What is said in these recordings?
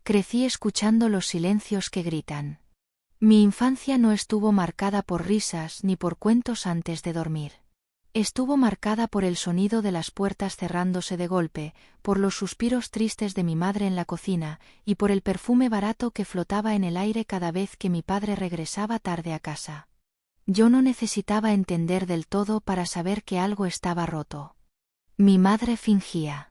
Crecí escuchando los silencios que gritan. Mi infancia no estuvo marcada por risas ni por cuentos antes de dormir. Estuvo marcada por el sonido de las puertas cerrándose de golpe, por los suspiros tristes de mi madre en la cocina, y por el perfume barato que flotaba en el aire cada vez que mi padre regresaba tarde a casa. Yo no necesitaba entender del todo para saber que algo estaba roto. Mi madre fingía.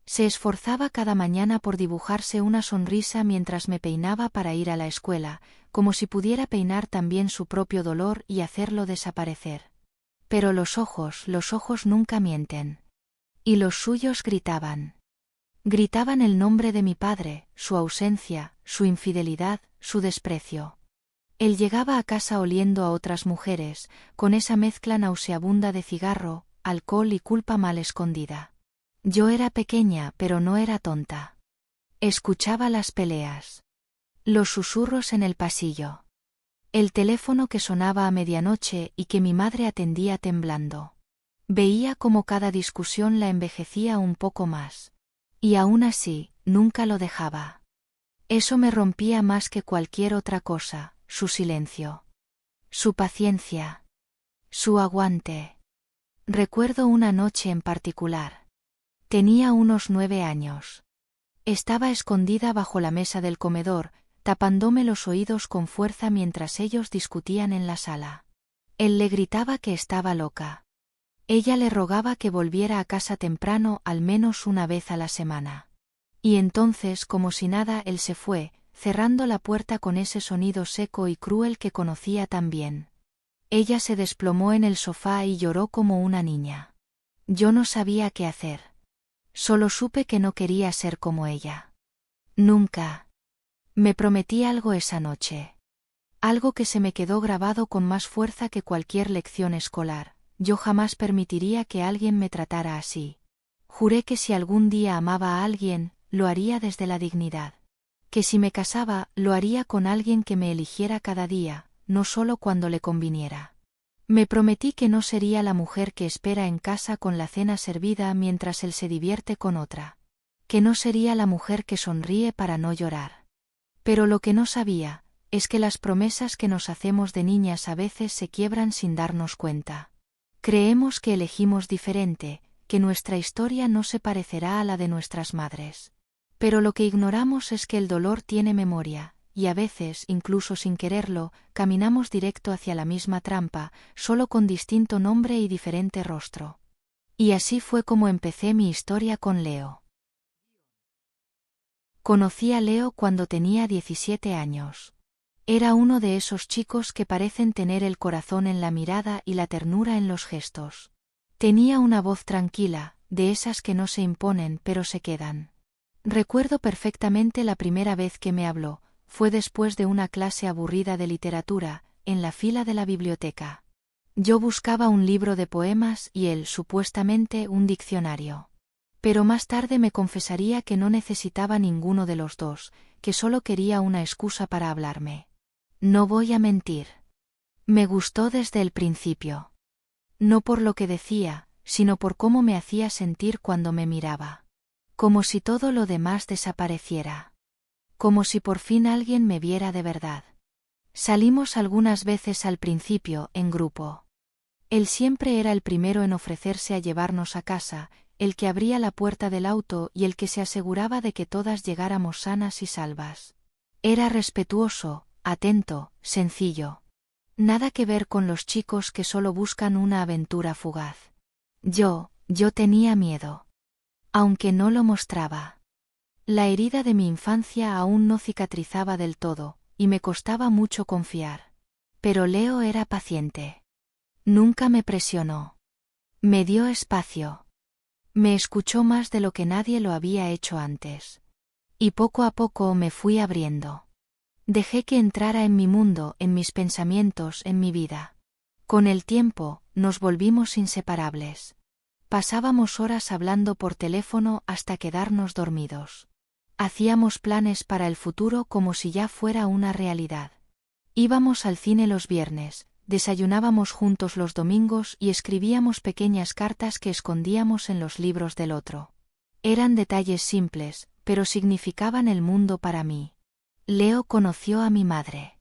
Se esforzaba cada mañana por dibujarse una sonrisa mientras me peinaba para ir a la escuela, como si pudiera peinar también su propio dolor y hacerlo desaparecer. Pero los ojos nunca mienten. Y los suyos gritaban. Gritaban el nombre de mi padre, su ausencia, su infidelidad, su desprecio. Él llegaba a casa oliendo a otras mujeres, con esa mezcla nauseabunda de cigarro, alcohol y culpa mal escondida. Yo era pequeña, pero no era tonta. Escuchaba las peleas. Los susurros en el pasillo. El teléfono que sonaba a medianoche y que mi madre atendía temblando. Veía cómo cada discusión la envejecía un poco más. Y aún así, nunca lo dejaba. Eso me rompía más que cualquier otra cosa, su silencio. Su paciencia. Su aguante. Recuerdo una noche en particular. Tenía unos 9 años. Estaba escondida bajo la mesa del comedor, tapándome los oídos con fuerza mientras ellos discutían en la sala. Él le gritaba que estaba loca. Ella le rogaba que volviera a casa temprano al menos una vez a la semana. Y entonces, como si nada, él se fue, cerrando la puerta con ese sonido seco y cruel que conocía tan bien. Ella se desplomó en el sofá y lloró como una niña. Yo no sabía qué hacer. Solo supe que no quería ser como ella. Nunca. Me prometí algo esa noche. Algo que se me quedó grabado con más fuerza que cualquier lección escolar. Yo jamás permitiría que alguien me tratara así. Juré que si algún día amaba a alguien, lo haría desde la dignidad. Que si me casaba, lo haría con alguien que me eligiera cada día, no solo cuando le conviniera. Me prometí que no sería la mujer que espera en casa con la cena servida mientras él se divierte con otra. Que no sería la mujer que sonríe para no llorar. Pero lo que no sabía, es que las promesas que nos hacemos de niñas a veces se quiebran sin darnos cuenta. Creemos que elegimos diferente, que nuestra historia no se parecerá a la de nuestras madres. Pero lo que ignoramos es que el dolor tiene memoria. Y a veces, incluso sin quererlo, caminamos directo hacia la misma trampa, solo con distinto nombre y diferente rostro. Y así fue como empecé mi historia con Leo. Conocí a Leo cuando tenía 17 años. Era uno de esos chicos que parecen tener el corazón en la mirada y la ternura en los gestos. Tenía una voz tranquila, de esas que no se imponen pero se quedan. Recuerdo perfectamente la primera vez que me habló. Fue después de una clase aburrida de literatura, en la fila de la biblioteca. Yo buscaba un libro de poemas y él, supuestamente, un diccionario. Pero más tarde me confesaría que no necesitaba ninguno de los dos, que solo quería una excusa para hablarme. No voy a mentir. Me gustó desde el principio. No por lo que decía, sino por cómo me hacía sentir cuando me miraba. Como si todo lo demás desapareciera. Como si por fin alguien me viera de verdad. Salimos algunas veces al principio, en grupo. Él siempre era el primero en ofrecerse a llevarnos a casa, el que abría la puerta del auto y el que se aseguraba de que todas llegáramos sanas y salvas. Era respetuoso, atento, sencillo. Nada que ver con los chicos que solo buscan una aventura fugaz. Yo tenía miedo. Aunque no lo mostraba. La herida de mi infancia aún no cicatrizaba del todo, y me costaba mucho confiar. Pero Leo era paciente. Nunca me presionó. Me dio espacio. Me escuchó más de lo que nadie lo había hecho antes. Y poco a poco me fui abriendo. Dejé que entrara en mi mundo, en mis pensamientos, en mi vida. Con el tiempo, nos volvimos inseparables. Pasábamos horas hablando por teléfono hasta quedarnos dormidos. Hacíamos planes para el futuro como si ya fuera una realidad. Íbamos al cine los viernes, desayunábamos juntos los domingos y escribíamos pequeñas cartas que escondíamos en los libros del otro. Eran detalles simples, pero significaban el mundo para mí. Leo conoció a mi madre.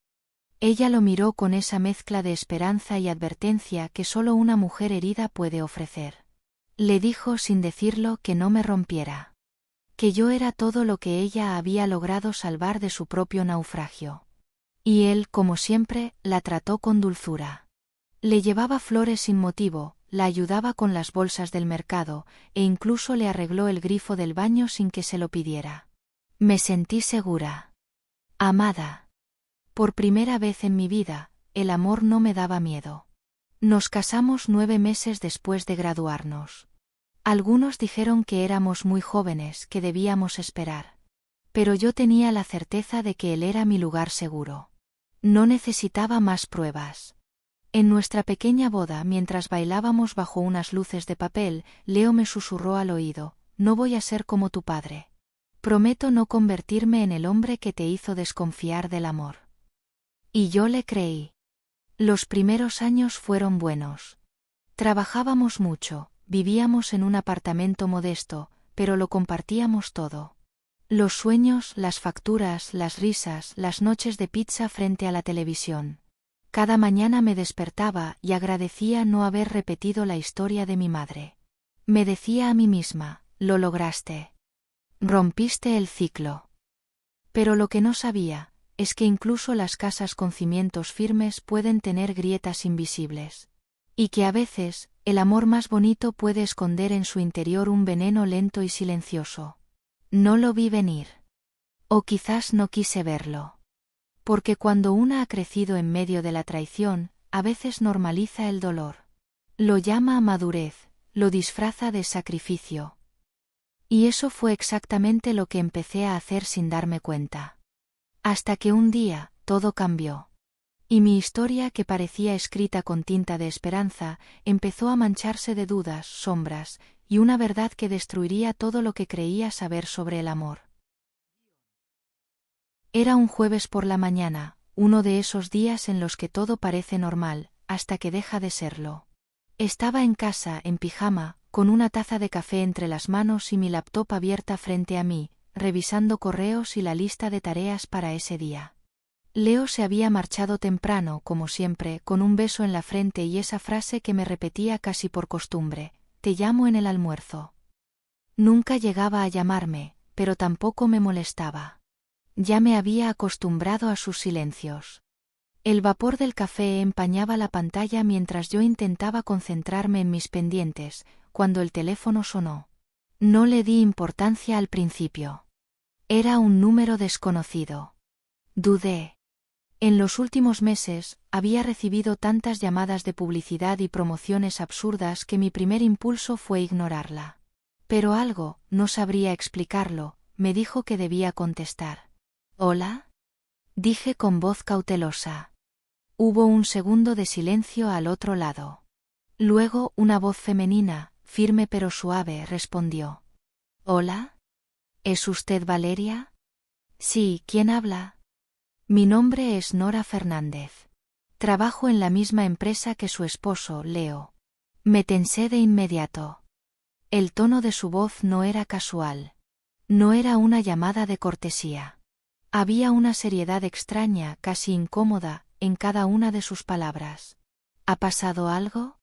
Ella lo miró con esa mezcla de esperanza y advertencia que solo una mujer herida puede ofrecer. Le dijo sin decirlo que no me rompiera. Que yo era todo lo que ella había logrado salvar de su propio naufragio. Y él, como siempre, la trató con dulzura. Le llevaba flores sin motivo, la ayudaba con las bolsas del mercado, e incluso le arregló el grifo del baño sin que se lo pidiera. Me sentí segura. Amada. Por primera vez en mi vida, el amor no me daba miedo. Nos casamos 9 meses después de graduarnos. Algunos dijeron que éramos muy jóvenes, que debíamos esperar. Pero yo tenía la certeza de que él era mi lugar seguro. No necesitaba más pruebas. En nuestra pequeña boda, mientras bailábamos bajo unas luces de papel, Leo me susurró al oído: no voy a ser como tu padre. Prometo no convertirme en el hombre que te hizo desconfiar del amor. Y yo le creí. Los primeros años fueron buenos. Trabajábamos mucho, vivíamos en un apartamento modesto, pero lo compartíamos todo. Los sueños, las facturas, las risas, las noches de pizza frente a la televisión. Cada mañana me despertaba y agradecía no haber repetido la historia de mi madre. Me decía a mí misma: lo lograste. Rompiste el ciclo. Pero lo que no sabía es que incluso las casas con cimientos firmes pueden tener grietas invisibles. Y que a veces, el amor más bonito puede esconder en su interior un veneno lento y silencioso. No lo vi venir. O quizás no quise verlo. Porque cuando una ha crecido en medio de la traición, a veces normaliza el dolor. Lo llama madurez, lo disfraza de sacrificio. Y eso fue exactamente lo que empecé a hacer sin darme cuenta. Hasta que un día, todo cambió. Y mi historia, que parecía escrita con tinta de esperanza, empezó a mancharse de dudas, sombras, y una verdad que destruiría todo lo que creía saber sobre el amor. Era un jueves por la mañana, uno de esos días en los que todo parece normal, hasta que deja de serlo. Estaba en casa, en pijama, con una taza de café entre las manos y mi laptop abierta frente a mí, revisando correos y la lista de tareas para ese día. Leo se había marchado temprano, como siempre, con un beso en la frente y esa frase que me repetía casi por costumbre: te llamo en el almuerzo. Nunca llegaba a llamarme, pero tampoco me molestaba. Ya me había acostumbrado a sus silencios. El vapor del café empañaba la pantalla mientras yo intentaba concentrarme en mis pendientes, cuando el teléfono sonó. No le di importancia al principio. Era un número desconocido. Dudé. En los últimos meses, había recibido tantas llamadas de publicidad y promociones absurdas que mi primer impulso fue ignorarla. Pero algo, no sabría explicarlo, me dijo que debía contestar. ¿Hola? Dije con voz cautelosa. Hubo un segundo de silencio al otro lado. Luego, una voz femenina, firme pero suave, respondió. ¿Hola? ¿Es usted Valeria? Sí, ¿quién habla? Mi nombre es Nora Fernández. Trabajo en la misma empresa que su esposo, Leo. Me tensé de inmediato. El tono de su voz no era casual. No era una llamada de cortesía. Había una seriedad extraña, casi incómoda, en cada una de sus palabras. ¿Ha pasado algo?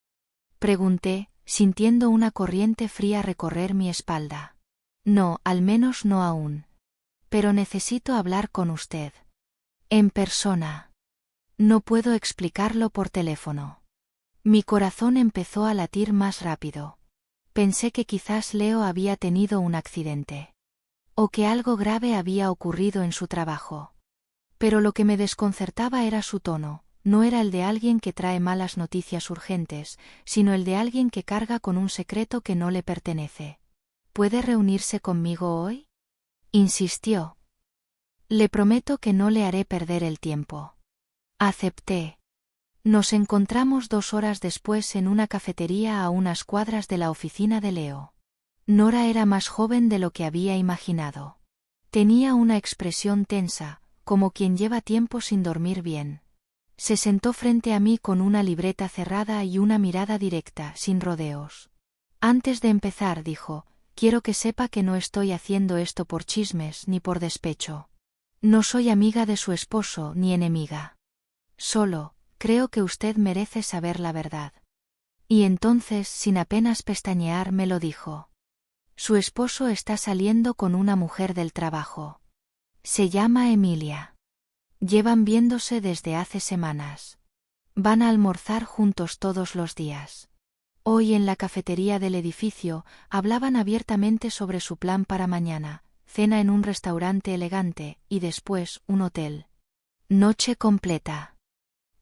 Pregunté, sintiendo una corriente fría recorrer mi espalda. No, al menos no aún. Pero necesito hablar con usted. En persona. No puedo explicarlo por teléfono. Mi corazón empezó a latir más rápido. Pensé que quizás Leo había tenido un accidente. O que algo grave había ocurrido en su trabajo. Pero lo que me desconcertaba era su tono. No era el de alguien que trae malas noticias urgentes, sino el de alguien que carga con un secreto que no le pertenece. ¿Puede reunirse conmigo hoy? Insistió. Le prometo que no le haré perder el tiempo. Acepté. Nos encontramos 2 horas después en una cafetería a unas cuadras de la oficina de Leo. Nora era más joven de lo que había imaginado. Tenía una expresión tensa, como quien lleva tiempo sin dormir bien. Se sentó frente a mí con una libreta cerrada y una mirada directa, sin rodeos. Antes de empezar, dijo, quiero que sepa que no estoy haciendo esto por chismes ni por despecho. No soy amiga de su esposo ni enemiga. Solo, creo que usted merece saber la verdad. Y entonces, sin apenas pestañear, me lo dijo. Su esposo está saliendo con una mujer del trabajo. Se llama Emilia. Llevan viéndose desde hace semanas. Van a almorzar juntos todos los días. Hoy en la cafetería del edificio hablaban abiertamente sobre su plan para mañana, cena en un restaurante elegante y después un hotel. Noche completa.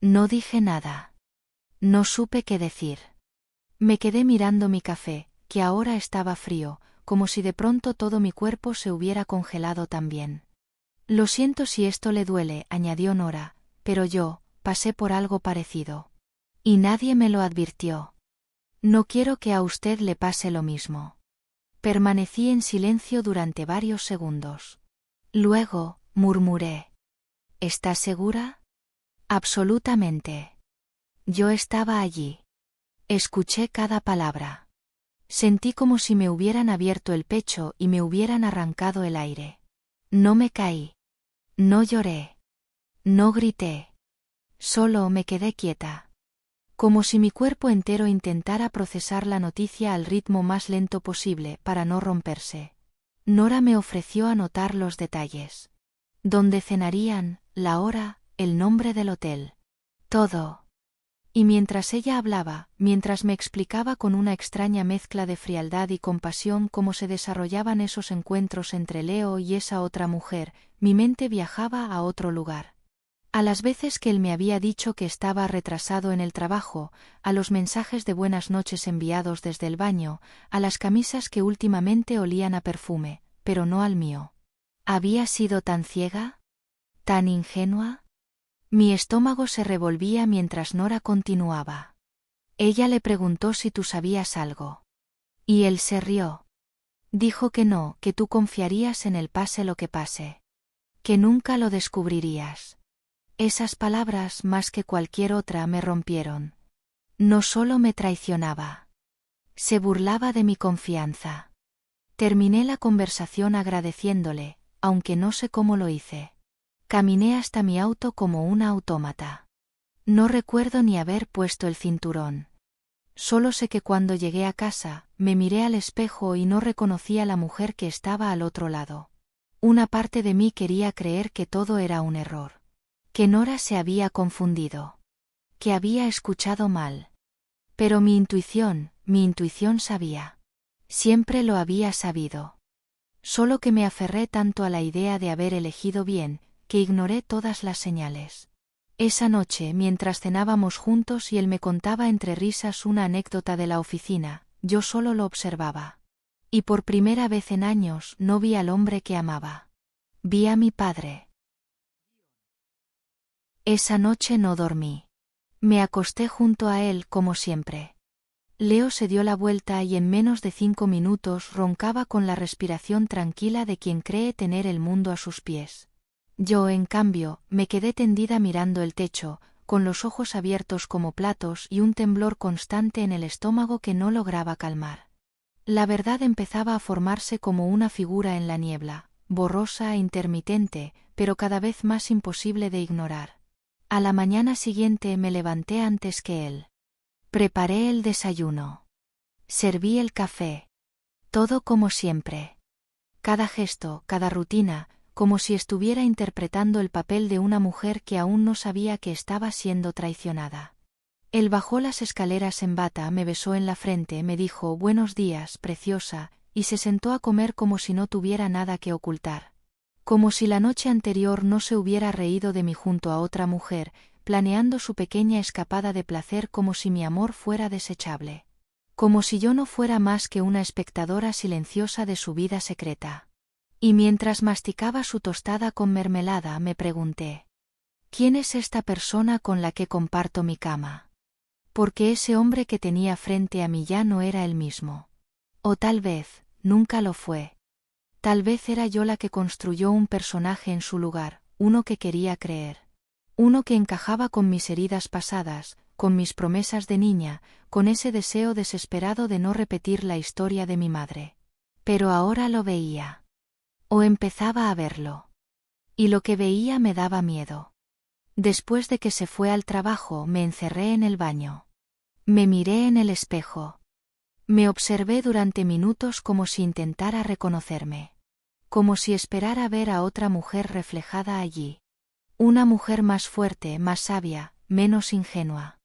No dije nada. No supe qué decir. Me quedé mirando mi café, que ahora estaba frío, como si de pronto todo mi cuerpo se hubiera congelado también. Lo siento si esto le duele, añadió Nora, pero yo pasé por algo parecido. Y nadie me lo advirtió. No quiero que a usted le pase lo mismo. Permanecí en silencio durante varios segundos. Luego, murmuré. ¿Estás segura? Absolutamente. Yo estaba allí. Escuché cada palabra. Sentí como si me hubieran abierto el pecho y me hubieran arrancado el aire. No me caí. No lloré. No grité. Solo me quedé quieta. Como si mi cuerpo entero intentara procesar la noticia al ritmo más lento posible para no romperse. Nora me ofreció anotar los detalles. Dónde cenarían, la hora, el nombre del hotel. Todo. Y mientras ella hablaba, mientras me explicaba con una extraña mezcla de frialdad y compasión cómo se desarrollaban esos encuentros entre Leo y esa otra mujer, mi mente viajaba a otro lugar. A las veces que él me había dicho que estaba retrasado en el trabajo, a los mensajes de buenas noches enviados desde el baño, a las camisas que últimamente olían a perfume, pero no al mío. ¿Había sido tan ciega? ¿Tan ingenua? Mi estómago se revolvía mientras Nora continuaba. Ella le preguntó si tú sabías algo. Y él se rió. Dijo que no, que tú confiarías en él pase lo que pase. Que nunca lo descubrirías. Esas palabras, más que cualquier otra, me rompieron. No solo me traicionaba. Se burlaba de mi confianza. Terminé la conversación agradeciéndole, aunque no sé cómo lo hice. Caminé hasta mi auto como una autómata. No recuerdo ni haber puesto el cinturón. Solo sé que cuando llegué a casa, me miré al espejo y no reconocí a la mujer que estaba al otro lado. Una parte de mí quería creer que todo era un error. Que Nora se había confundido. Que había escuchado mal. Pero mi intuición sabía. Siempre lo había sabido. Solo que me aferré tanto a la idea de haber elegido bien, que ignoré todas las señales. Esa noche, mientras cenábamos juntos y él me contaba entre risas una anécdota de la oficina, yo solo lo observaba. Y por primera vez en años no vi al hombre que amaba. Vi a mi padre. Esa noche no dormí. Me acosté junto a él como siempre. Leo se dio la vuelta y en menos de 5 minutos roncaba con la respiración tranquila de quien cree tener el mundo a sus pies. Yo, en cambio, me quedé tendida mirando el techo, con los ojos abiertos como platos y un temblor constante en el estómago que no lograba calmar. La verdad empezaba a formarse como una figura en la niebla, borrosa e intermitente, pero cada vez más imposible de ignorar. A la mañana siguiente me levanté antes que él. Preparé el desayuno. Serví el café. Todo como siempre. Cada gesto, cada rutina, como si estuviera interpretando el papel de una mujer que aún no sabía que estaba siendo traicionada. Él bajó las escaleras en bata, me besó en la frente, me dijo «Buenos días, preciosa», y se sentó a comer como si no tuviera nada que ocultar. Como si la noche anterior no se hubiera reído de mí junto a otra mujer, planeando su pequeña escapada de placer como si mi amor fuera desechable. Como si yo no fuera más que una espectadora silenciosa de su vida secreta. Y mientras masticaba su tostada con mermelada me pregunté: ¿quién es esta persona con la que comparto mi cama? Porque ese hombre que tenía frente a mí ya no era el mismo. O tal vez, nunca lo fue. Tal vez era yo la que construyó un personaje en su lugar, uno que quería creer. Uno que encajaba con mis heridas pasadas, con mis promesas de niña, con ese deseo desesperado de no repetir la historia de mi madre. Pero ahora lo veía. O empezaba a verlo. Y lo que veía me daba miedo. Después de que se fue al trabajo, me encerré en el baño. Me miré en el espejo. Me observé durante minutos como si intentara reconocerme. Como si esperara ver a otra mujer reflejada allí. Una mujer más fuerte, más sabia, menos ingenua.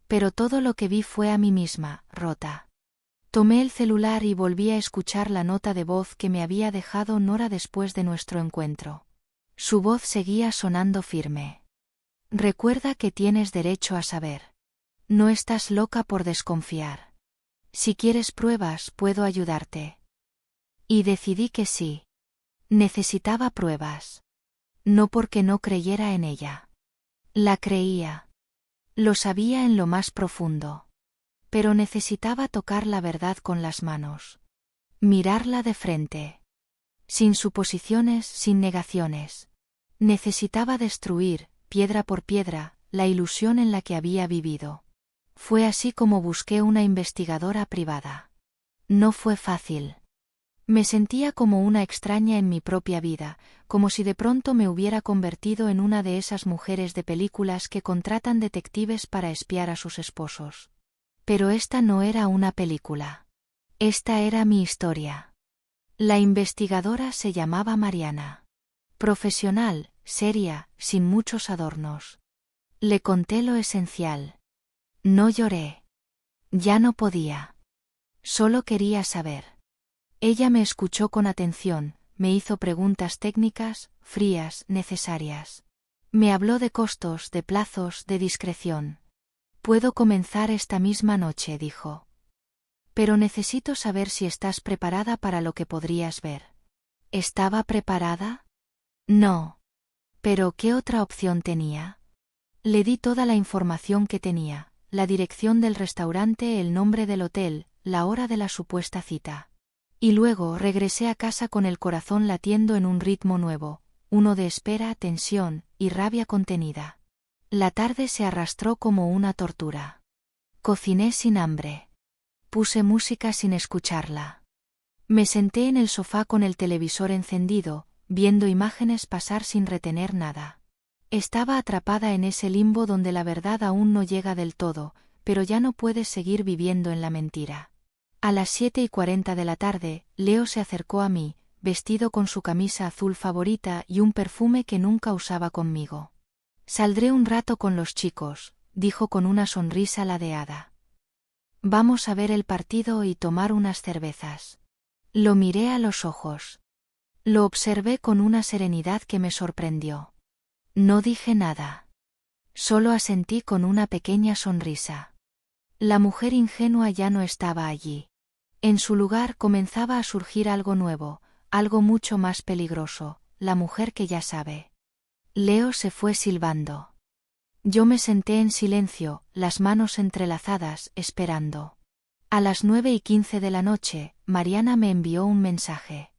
Pero todo lo que vi fue a mí misma, rota. Tomé el celular y volví a escuchar la nota de voz que me había dejado Nora después de nuestro encuentro. Su voz seguía sonando firme. Recuerda que tienes derecho a saber. No estás loca por desconfiar. Si quieres pruebas, puedo ayudarte. Y decidí que sí. Necesitaba pruebas. No porque no creyera en ella. La creía. Lo sabía en lo más profundo. Pero necesitaba tocar la verdad con las manos. Mirarla de frente. Sin suposiciones, sin negaciones. Necesitaba destruir, piedra por piedra, la ilusión en la que había vivido. Fue así como busqué una investigadora privada. No fue fácil. Me sentía como una extraña en mi propia vida, como si de pronto me hubiera convertido en una de esas mujeres de películas que contratan detectives para espiar a sus esposos. Pero esta no era una película. Esta era mi historia. La investigadora se llamaba Mariana. Profesional, seria, sin muchos adornos. Le conté lo esencial. No lloré. Ya no podía. Solo quería saber. Ella me escuchó con atención, me hizo preguntas técnicas, frías, necesarias. Me habló de costos, de plazos, de discreción. Puedo comenzar esta misma noche, dijo. Pero necesito saber si estás preparada para lo que podrías ver. ¿Estaba preparada? No. ¿Pero qué otra opción tenía? Le di toda la información que tenía, la dirección del restaurante, el nombre del hotel, la hora de la supuesta cita. Y luego regresé a casa con el corazón latiendo en un ritmo nuevo, uno de espera, tensión y rabia contenida. La tarde se arrastró como una tortura. Cociné sin hambre. Puse música sin escucharla. Me senté en el sofá con el televisor encendido, viendo imágenes pasar sin retener nada. Estaba atrapada en ese limbo donde la verdad aún no llega del todo, pero ya no puedes seguir viviendo en la mentira. A las 7:40 de la tarde, Leo se acercó a mí, vestido con su camisa azul favorita y un perfume que nunca usaba conmigo. Saldré un rato con los chicos, dijo con una sonrisa ladeada. Vamos a ver el partido y tomar unas cervezas. Lo miré a los ojos. Lo observé con una serenidad que me sorprendió. No dije nada. Solo asentí con una pequeña sonrisa. La mujer ingenua ya no estaba allí. En su lugar comenzaba a surgir algo nuevo, algo mucho más peligroso, la mujer que ya sabe. Leo se fue silbando. Yo me senté en silencio, las manos entrelazadas, esperando. A las 9:15 de la noche, Mariana me envió un mensaje.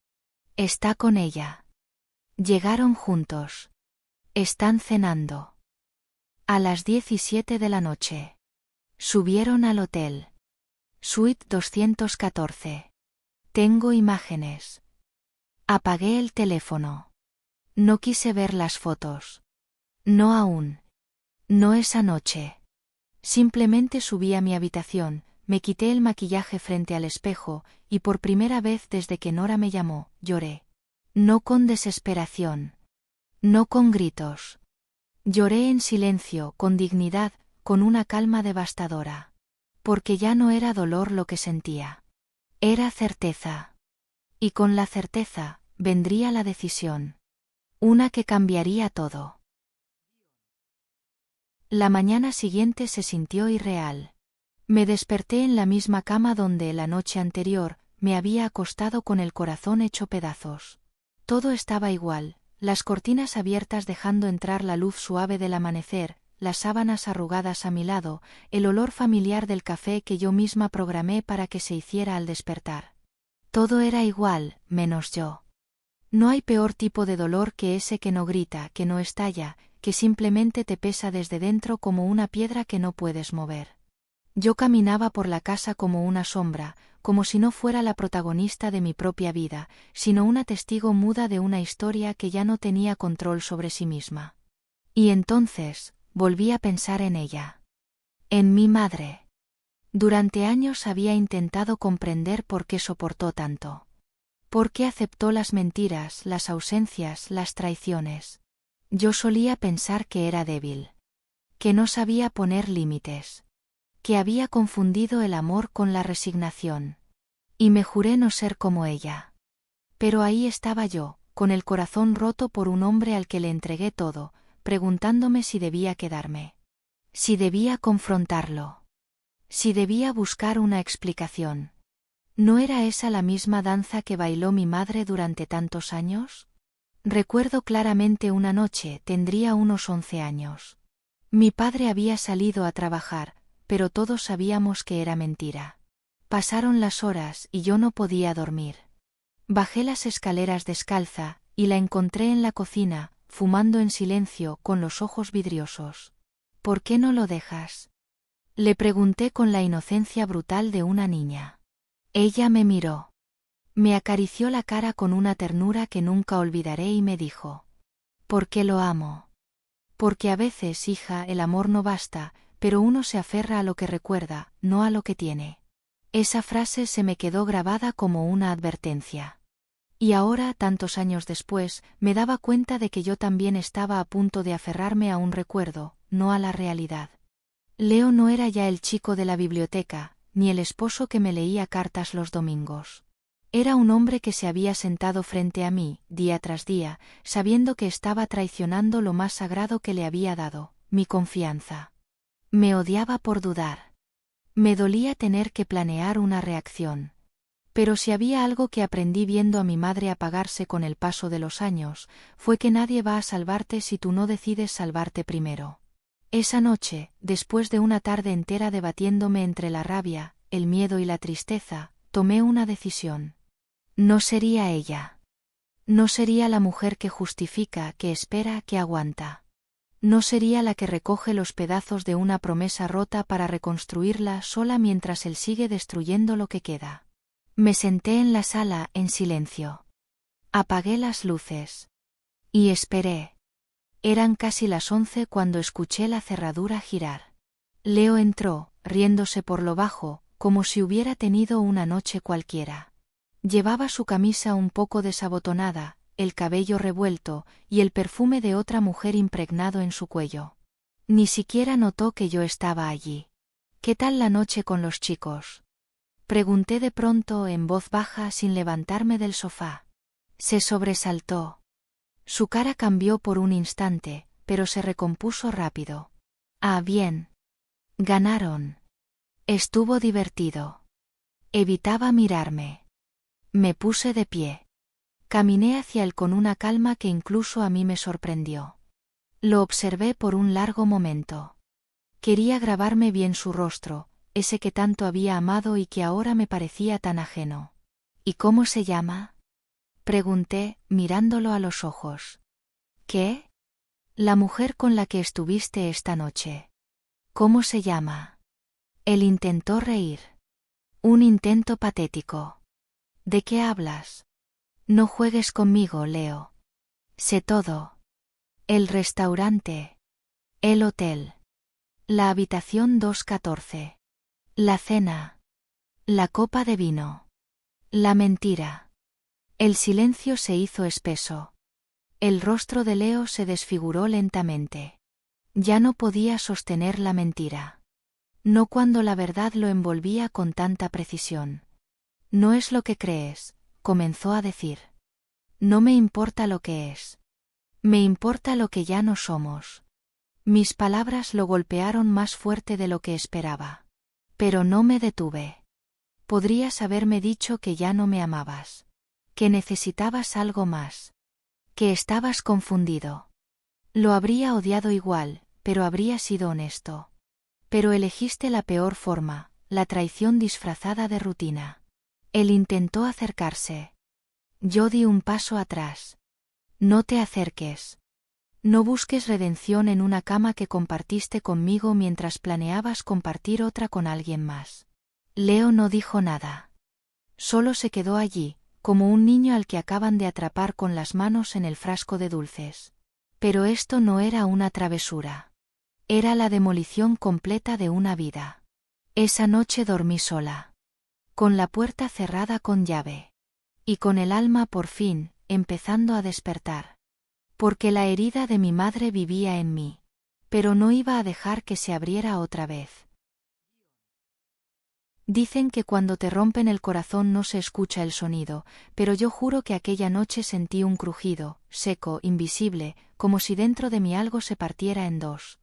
Está con ella. Llegaron juntos. Están cenando. A las 17 de la noche. Subieron al hotel. Suite 214. Tengo imágenes. Apagué el teléfono. No quise ver las fotos. No aún. No esa noche. Simplemente subí a mi habitación, me quité el maquillaje frente al espejo, y por primera vez desde que Nora me llamó, lloré. No con desesperación. No con gritos. Lloré en silencio, con dignidad, con una calma devastadora. Porque ya no era dolor lo que sentía. Era certeza. Y con la certeza, vendría la decisión. Una que cambiaría todo. La mañana siguiente se sintió irreal. Me desperté en la misma cama donde la noche anterior me había acostado con el corazón hecho pedazos. Todo estaba igual, las cortinas abiertas dejando entrar la luz suave del amanecer, las sábanas arrugadas a mi lado, el olor familiar del café que yo misma programé para que se hiciera al despertar. Todo era igual, menos yo. No hay peor tipo de dolor que ese que no grita, que no estalla, que simplemente te pesa desde dentro como una piedra que no puedes mover. Yo caminaba por la casa como una sombra, como si no fuera la protagonista de mi propia vida, sino una testigo muda de una historia que ya no tenía control sobre sí misma. Y entonces, volví a pensar en ella. En mi madre. Durante años había intentado comprender por qué soportó tanto. ¿Por qué aceptó las mentiras, las ausencias, las traiciones? Yo solía pensar que era débil. Que no sabía poner límites. Que había confundido el amor con la resignación. Y me juré no ser como ella. Pero ahí estaba yo, con el corazón roto por un hombre al que le entregué todo, preguntándome si debía quedarme. Si debía confrontarlo. Si debía buscar una explicación. ¿No era esa la misma danza que bailó mi madre durante tantos años? Recuerdo claramente una noche, tendría unos 11 años. Mi padre había salido a trabajar, pero todos sabíamos que era mentira. Pasaron las horas y yo no podía dormir. Bajé las escaleras descalza, y la encontré en la cocina, fumando en silencio, con los ojos vidriosos. ¿Por qué no lo dejas? Le pregunté con la inocencia brutal de una niña. Ella me miró. Me acarició la cara con una ternura que nunca olvidaré y me dijo: «¿Por qué lo amo? Porque a veces, hija, el amor no basta, pero uno se aferra a lo que recuerda, no a lo que tiene». Esa frase se me quedó grabada como una advertencia. Y ahora, tantos años después, me daba cuenta de que yo también estaba a punto de aferrarme a un recuerdo, no a la realidad. Leo no era ya el chico de la biblioteca, ni el esposo que me leía cartas los domingos. Era un hombre que se había sentado frente a mí, día tras día, sabiendo que estaba traicionando lo más sagrado que le había dado, mi confianza. Me odiaba por dudar. Me dolía tener que planear una reacción. Pero si había algo que aprendí viendo a mi madre apagarse con el paso de los años, fue que nadie va a salvarte si tú no decides salvarte primero. Esa noche, después de una tarde entera debatiéndome entre la rabia, el miedo y la tristeza, tomé una decisión. No sería ella. No sería la mujer que justifica, que espera, que aguanta. No sería la que recoge los pedazos de una promesa rota para reconstruirla sola mientras él sigue destruyendo lo que queda. Me senté en la sala, en silencio. Apagué las luces. Y esperé. Eran casi las 11 cuando escuché la cerradura girar. Leo entró, riéndose por lo bajo, como si hubiera tenido una noche cualquiera. Llevaba su camisa un poco desabotonada, el cabello revuelto, y el perfume de otra mujer impregnado en su cuello. Ni siquiera notó que yo estaba allí. «¿Qué tal la noche con los chicos?», pregunté de pronto en voz baja sin levantarme del sofá. Se sobresaltó. Su cara cambió por un instante, pero se recompuso rápido. «Ah, bien. Ganaron. Estuvo divertido». Evitaba mirarme. Me puse de pie. Caminé hacia él con una calma que incluso a mí me sorprendió. Lo observé por un largo momento. Quería grabarme bien su rostro, ese que tanto había amado y que ahora me parecía tan ajeno. «¿Y cómo se llama?», pregunté, mirándolo a los ojos. «¿Qué?». «La mujer con la que estuviste esta noche. ¿Cómo se llama?». Él intentó reír. Un intento patético. «¿De qué hablas?». «No juegues conmigo, Leo. Sé todo. El restaurante. El hotel. La habitación 214. La cena. La copa de vino. La mentira». El silencio se hizo espeso. El rostro de Leo se desfiguró lentamente. Ya no podía sostener la mentira. No cuando la verdad lo envolvía con tanta precisión. «No es lo que crees», comenzó a decir. «No me importa lo que es. Me importa lo que ya no somos». Mis palabras lo golpearon más fuerte de lo que esperaba. Pero no me detuve. Podrías haberme dicho que ya no me amabas. Que necesitabas algo más. Que estabas confundido. Lo habría odiado igual, pero habría sido honesto. Pero elegiste la peor forma, la traición disfrazada de rutina. Él intentó acercarse. Yo di un paso atrás. «No te acerques». No busques redención en una cama que compartiste conmigo mientras planeabas compartir otra con alguien más. Leo no dijo nada. Solo se quedó allí, como un niño al que acaban de atrapar con las manos en el frasco de dulces. Pero esto no era una travesura. Era la demolición completa de una vida. Esa noche dormí sola. Con la puerta cerrada con llave. Y con el alma por fin, empezando a despertar. Porque la herida de mi madre vivía en mí. Pero no iba a dejar que se abriera otra vez. Dicen que cuando te rompen el corazón no se escucha el sonido, pero yo juro que aquella noche sentí un crujido, seco, invisible, como si dentro de mí algo se partiera en dos.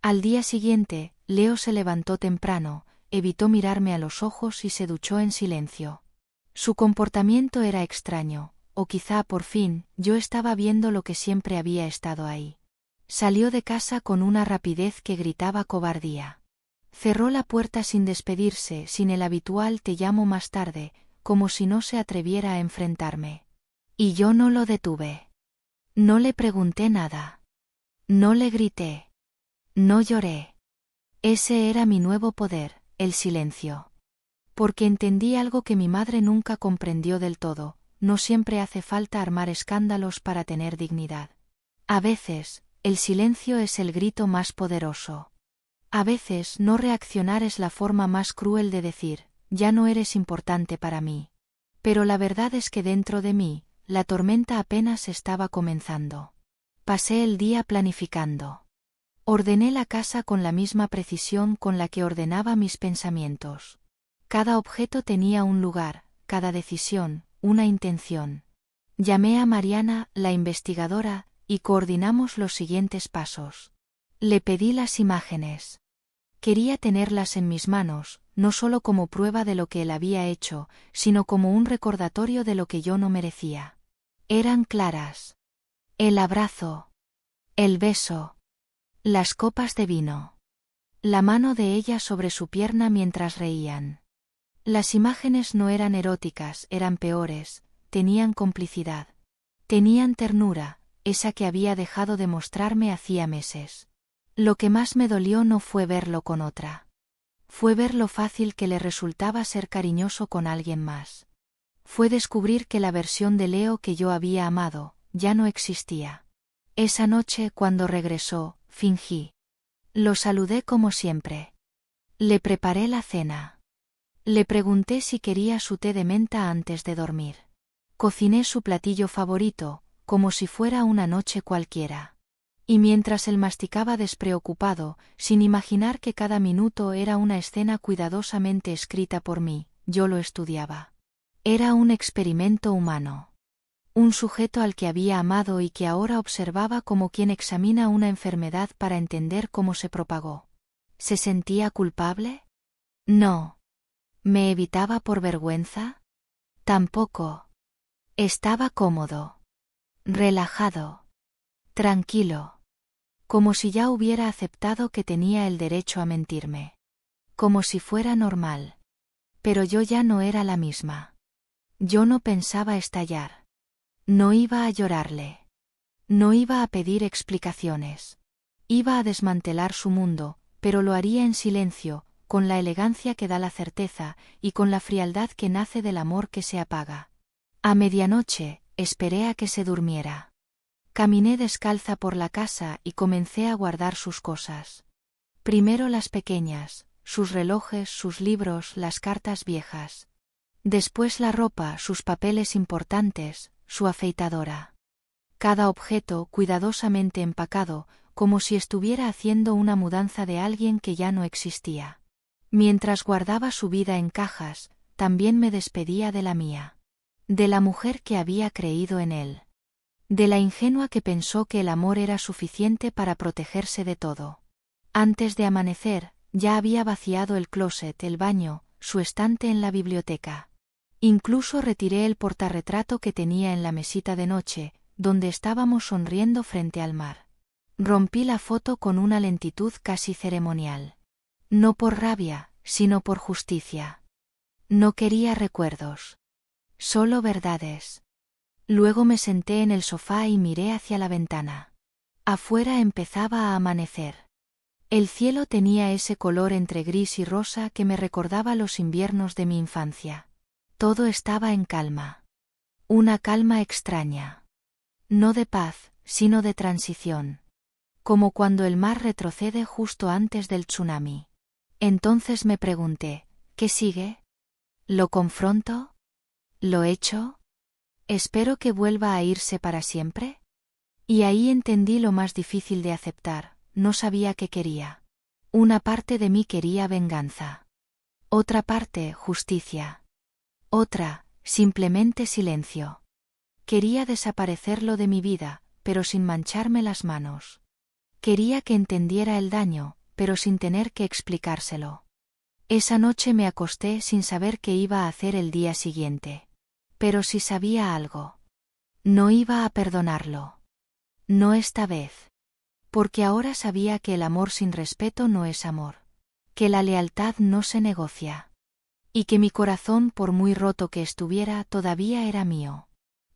Al día siguiente, Leo se levantó temprano, evitó mirarme a los ojos y se duchó en silencio. Su comportamiento era extraño, o quizá por fin, yo estaba viendo lo que siempre había estado ahí. Salió de casa con una rapidez que gritaba cobardía. Cerró la puerta sin despedirse, sin el habitual te llamo más tarde, como si no se atreviera a enfrentarme. Y yo no lo detuve. No le pregunté nada. No le grité. No lloré. Ese era mi nuevo poder, el silencio. Porque entendí algo que mi madre nunca comprendió del todo, no siempre hace falta armar escándalos para tener dignidad. A veces, el silencio es el grito más poderoso. A veces no reaccionar es la forma más cruel de decir, ya no eres importante para mí. Pero la verdad es que dentro de mí, la tormenta apenas estaba comenzando. Pasé el día planificando. Ordené la casa con la misma precisión con la que ordenaba mis pensamientos. Cada objeto tenía un lugar, cada decisión, una intención. Llamé a Mariana, la investigadora, y coordinamos los siguientes pasos. Le pedí las imágenes. Quería tenerlas en mis manos, no solo como prueba de lo que él había hecho, sino como un recordatorio de lo que yo no merecía. Eran claras. El abrazo. El beso. Las copas de vino. La mano de ella sobre su pierna mientras reían. Las imágenes no eran eróticas, eran peores, tenían complicidad. Tenían ternura, esa que había dejado de mostrarme hacía meses. Lo que más me dolió no fue verlo con otra. Fue ver lo fácil que le resultaba ser cariñoso con alguien más. Fue descubrir que la versión de Leo que yo había amado, ya no existía. Esa noche, cuando regresó, fingí. Lo saludé como siempre. Le preparé la cena. Le pregunté si quería su té de menta antes de dormir. Cociné su platillo favorito, como si fuera una noche cualquiera. Y mientras él masticaba despreocupado, sin imaginar que cada minuto era una escena cuidadosamente escrita por mí, yo lo estudiaba. Era un experimento humano. Un sujeto al que había amado y que ahora observaba como quien examina una enfermedad para entender cómo se propagó. ¿Se sentía culpable? No. ¿Me evitaba por vergüenza? Tampoco. Estaba cómodo. Relajado. Tranquilo. Como si ya hubiera aceptado que tenía el derecho a mentirme. Como si fuera normal. Pero yo ya no era la misma. Yo no pensaba estallar. No iba a llorarle. No iba a pedir explicaciones. Iba a desmantelar su mundo, pero lo haría en silencio, con la elegancia que da la certeza, y con la frialdad que nace del amor que se apaga. A medianoche, esperé a que se durmiera. Caminé descalza por la casa y comencé a guardar sus cosas. Primero las pequeñas, sus relojes, sus libros, las cartas viejas. Después la ropa, sus papeles importantes, su afeitadora. Cada objeto cuidadosamente empacado, como si estuviera haciendo una mudanza de alguien que ya no existía. Mientras guardaba su vida en cajas, también me despedía de la mía. De la mujer que había creído en él. De la ingenua que pensó que el amor era suficiente para protegerse de todo. Antes de amanecer, ya había vaciado el closet, el baño, su estante en la biblioteca. Incluso retiré el portarretrato que tenía en la mesita de noche, donde estábamos sonriendo frente al mar. Rompí la foto con una lentitud casi ceremonial. No por rabia, sino por justicia. No quería recuerdos. Solo verdades. Luego me senté en el sofá y miré hacia la ventana. Afuera empezaba a amanecer. El cielo tenía ese color entre gris y rosa que me recordaba los inviernos de mi infancia. Todo estaba en calma. Una calma extraña. No de paz, sino de transición. Como cuando el mar retrocede justo antes del tsunami. Entonces me pregunté, ¿qué sigue? ¿Lo confronto? ¿Lo echo? ¿Espero que vuelva a irse para siempre? Y ahí entendí lo más difícil de aceptar, no sabía qué quería. Una parte de mí quería venganza. Otra parte, justicia. Otra, simplemente silencio. Quería desaparecerlo de mi vida, pero sin mancharme las manos. Quería que entendiera el daño, pero sin tener que explicárselo. Esa noche me acosté sin saber qué iba a hacer el día siguiente. Pero si sabía algo. No iba a perdonarlo. No esta vez. Porque ahora sabía que el amor sin respeto no es amor. Que la lealtad no se negocia. Y que mi corazón, por muy roto que estuviera, todavía era mío.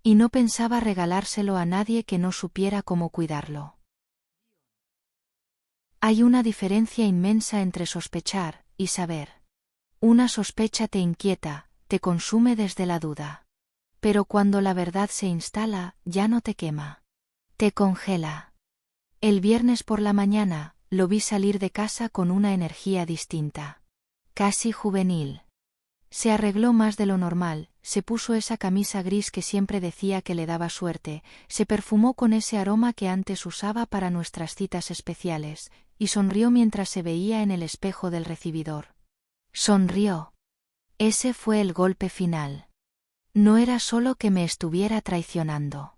Y no pensaba regalárselo a nadie que no supiera cómo cuidarlo. Hay una diferencia inmensa entre sospechar y saber. Una sospecha te inquieta, te consume desde la duda. Pero cuando la verdad se instala, ya no te quema. Te congela. El viernes por la mañana, lo vi salir de casa con una energía distinta. Casi juvenil. Se arregló más de lo normal, se puso esa camisa gris que siempre decía que le daba suerte, se perfumó con ese aroma que antes usaba para nuestras citas especiales, y sonrió mientras se veía en el espejo del recibidor. Sonrió. Ese fue el golpe final. No era solo que me estuviera traicionando.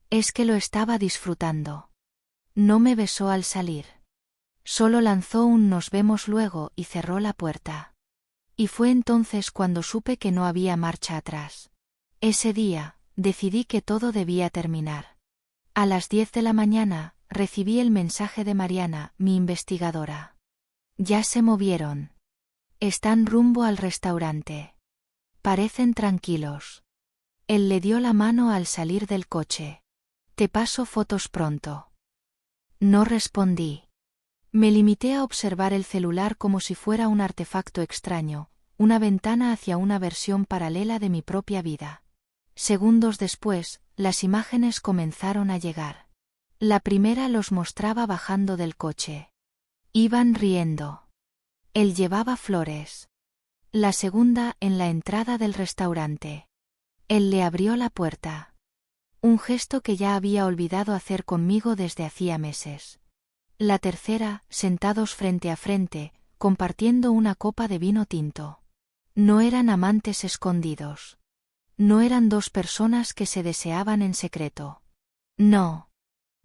Es que lo estaba disfrutando. No me besó al salir. Solo lanzó un "nos vemos luego" y cerró la puerta. Y fue entonces cuando supe que no había marcha atrás. Ese día, decidí que todo debía terminar. A las 10 de la mañana, recibí el mensaje de Mariana, mi investigadora. Ya se movieron. Están rumbo al restaurante. Parecen tranquilos. Él le dio la mano al salir del coche. Te paso fotos pronto. No respondí. Me limité a observar el celular como si fuera un artefacto extraño, una ventana hacia una versión paralela de mi propia vida. Segundos después, las imágenes comenzaron a llegar. La primera los mostraba bajando del coche. Iban riendo. Él llevaba flores. La segunda en la entrada del restaurante. Él le abrió la puerta. Un gesto que ya había olvidado hacer conmigo desde hacía meses. La tercera, sentados frente a frente, compartiendo una copa de vino tinto. No eran amantes escondidos. No eran dos personas que se deseaban en secreto. No.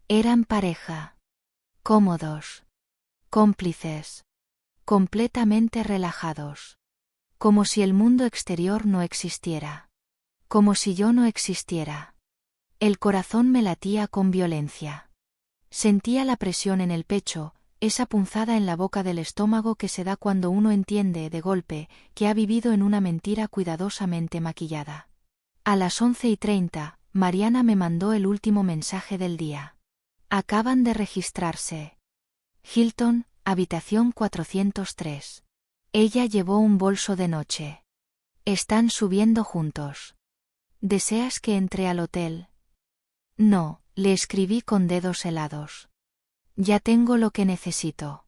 Eran pareja. Cómodos. Cómplices. Completamente relajados. Como si el mundo exterior no existiera. Como si yo no existiera. El corazón me latía con violencia. Sentía la presión en el pecho, esa punzada en la boca del estómago que se da cuando uno entiende, de golpe, que ha vivido en una mentira cuidadosamente maquillada. A las 11:30, Mariana me mandó el último mensaje del día. Acaban de registrarse. Hilton, habitación 403. Ella llevó un bolso de noche. Están subiendo juntos. ¿Deseas que entre al hotel? No. Le escribí con dedos helados. Ya tengo lo que necesito.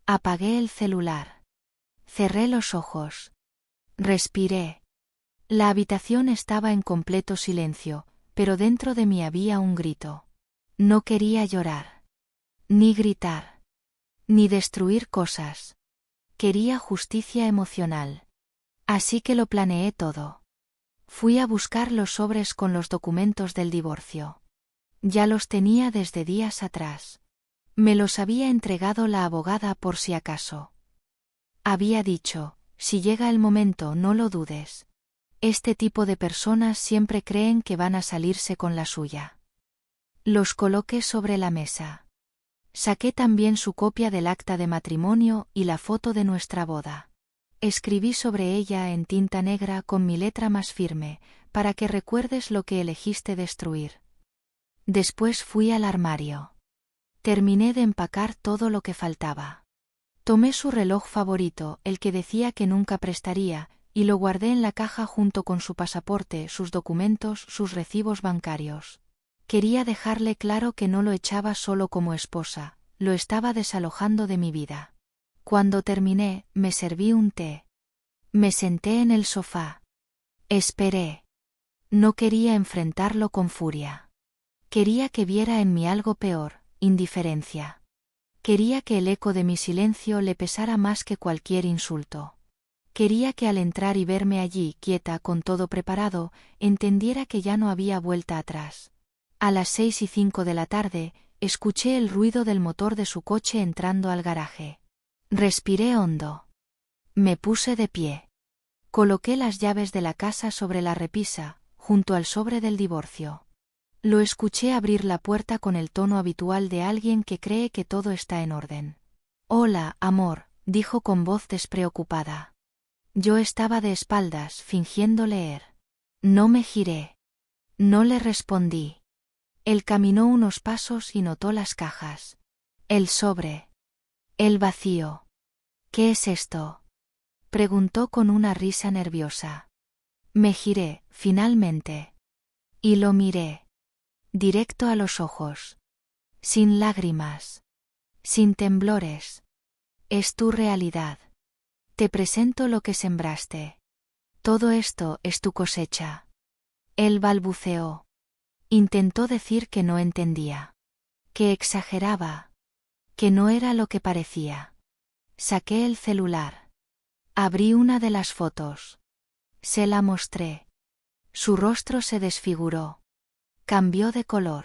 Apagué el celular. Cerré los ojos. Respiré. La habitación estaba en completo silencio, pero dentro de mí había un grito. No quería llorar. Ni gritar. Ni destruir cosas. Quería justicia emocional. Así que lo planeé todo. Fui a buscar los sobres con los documentos del divorcio. Ya los tenía desde días atrás. Me los había entregado la abogada por si acaso. Había dicho, si llega el momento no lo dudes. Este tipo de personas siempre creen que van a salirse con la suya. Los coloqué sobre la mesa. Saqué también su copia del acta de matrimonio y la foto de nuestra boda. Escribí sobre ella en tinta negra con mi letra más firme, para que recuerdes lo que elegiste destruir. Después fui al armario. Terminé de empacar todo lo que faltaba. Tomé su reloj favorito, el que decía que nunca prestaría, y lo guardé en la caja junto con su pasaporte, sus documentos, sus recibos bancarios. Quería dejarle claro que no lo echaba solo como esposa, lo estaba desalojando de mi vida. Cuando terminé, me serví un té. Me senté en el sofá. Esperé. No quería enfrentarlo con furia. Quería que viera en mí algo peor, indiferencia. Quería que el eco de mi silencio le pesara más que cualquier insulto. Quería que al entrar y verme allí, quieta, con todo preparado, entendiera que ya no había vuelta atrás. A las 6:05 de la tarde, escuché el ruido del motor de su coche entrando al garaje. Respiré hondo. Me puse de pie. Coloqué las llaves de la casa sobre la repisa, junto al sobre del divorcio. Lo escuché abrir la puerta con el tono habitual de alguien que cree que todo está en orden. «Hola, amor», dijo con voz despreocupada. Yo estaba de espaldas, fingiendo leer. No me giré. No le respondí. Él caminó unos pasos y notó las cajas. El sobre. El vacío. «¿Qué es esto?», preguntó con una risa nerviosa. Me giré, finalmente. Y lo miré. Directo a los ojos. Sin lágrimas. Sin temblores. Es tu realidad. Te presento lo que sembraste. Todo esto es tu cosecha. Él balbuceó. Intentó decir que no entendía. Que exageraba. Que no era lo que parecía. Saqué el celular. Abrí una de las fotos. Se la mostré. Su rostro se desfiguró. Cambió de color.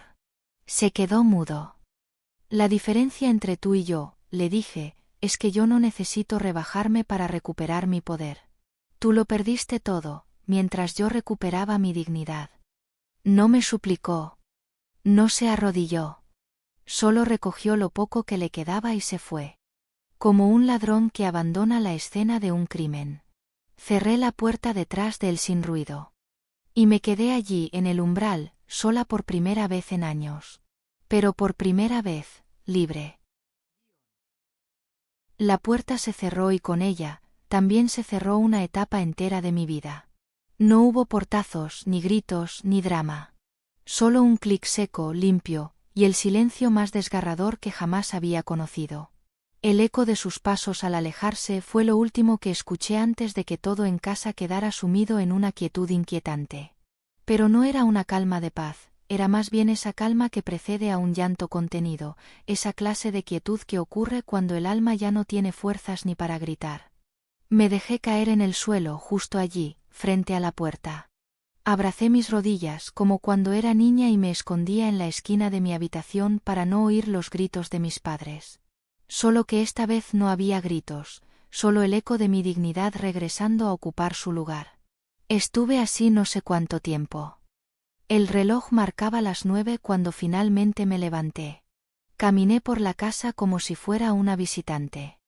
Se quedó mudo. La diferencia entre tú y yo, le dije, es que yo no necesito rebajarme para recuperar mi poder. Tú lo perdiste todo, mientras yo recuperaba mi dignidad. No me suplicó. No se arrodilló. Solo recogió lo poco que le quedaba y se fue. Como un ladrón que abandona la escena de un crimen. Cerré la puerta detrás de él sin ruido. Y me quedé allí en el umbral, sola por primera vez en años. Pero por primera vez, libre. La puerta se cerró y con ella, también se cerró una etapa entera de mi vida. No hubo portazos, ni gritos, ni drama. Solo un clic seco, limpio, y el silencio más desgarrador que jamás había conocido. El eco de sus pasos al alejarse fue lo último que escuché antes de que todo en casa quedara sumido en una quietud inquietante. Pero no era una calma de paz, era más bien esa calma que precede a un llanto contenido, esa clase de quietud que ocurre cuando el alma ya no tiene fuerzas ni para gritar. Me dejé caer en el suelo justo allí, frente a la puerta. Abracé mis rodillas como cuando era niña y me escondía en la esquina de mi habitación para no oír los gritos de mis padres. Solo que esta vez no había gritos, solo el eco de mi dignidad regresando a ocupar su lugar. Estuve así no sé cuánto tiempo. El reloj marcaba las 9 cuando finalmente me levanté. Caminé por la casa como si fuera una visitante.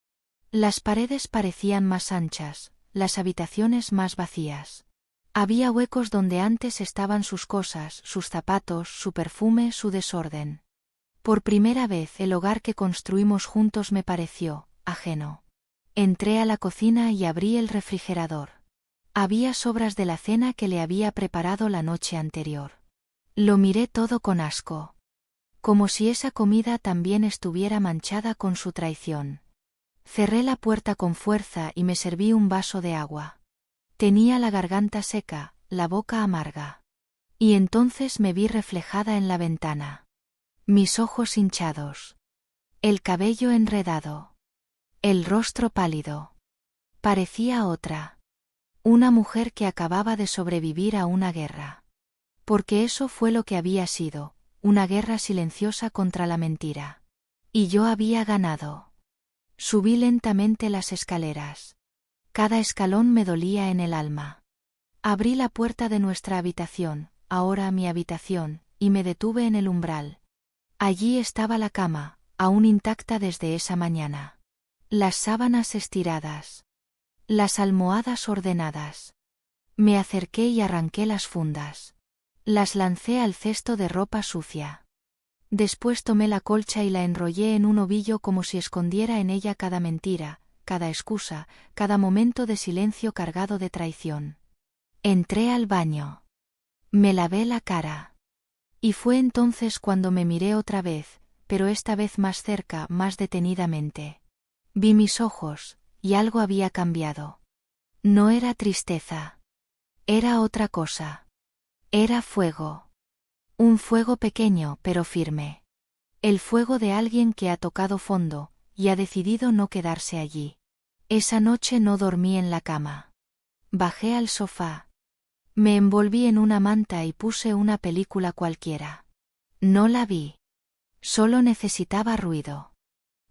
Las paredes parecían más anchas, las habitaciones más vacías. Había huecos donde antes estaban sus cosas, sus zapatos, su perfume, su desorden. Por primera vez el hogar que construimos juntos me pareció ajeno. Entré a la cocina y abrí el refrigerador. Había sobras de la cena que le había preparado la noche anterior. Lo miré todo con asco. Como si esa comida también estuviera manchada con su traición. Cerré la puerta con fuerza y me serví un vaso de agua. Tenía la garganta seca, la boca amarga. Y entonces me vi reflejada en la ventana. Mis ojos hinchados. El cabello enredado. El rostro pálido. Parecía otra. Una mujer que acababa de sobrevivir a una guerra. Porque eso fue lo que había sido, una guerra silenciosa contra la mentira. Y yo había ganado. Subí lentamente las escaleras. Cada escalón me dolía en el alma. Abrí la puerta de nuestra habitación, ahora mi habitación, y me detuve en el umbral. Allí estaba la cama, aún intacta desde esa mañana. Las sábanas estiradas. Las almohadas ordenadas. Me acerqué y arranqué las fundas. Las lancé al cesto de ropa sucia. Después tomé la colcha y la enrollé en un ovillo como si escondiera en ella cada mentira, cada excusa, cada momento de silencio cargado de traición. Entré al baño. Me lavé la cara. Y fue entonces cuando me miré otra vez, pero esta vez más cerca, más detenidamente. Vi mis ojos, y algo había cambiado. No era tristeza. Era otra cosa. Era fuego. Un fuego pequeño pero firme. El fuego de alguien que ha tocado fondo, y ha decidido no quedarse allí. Esa noche no dormí en la cama. Bajé al sofá. Me envolví en una manta y puse una película cualquiera. No la vi. Solo necesitaba ruido.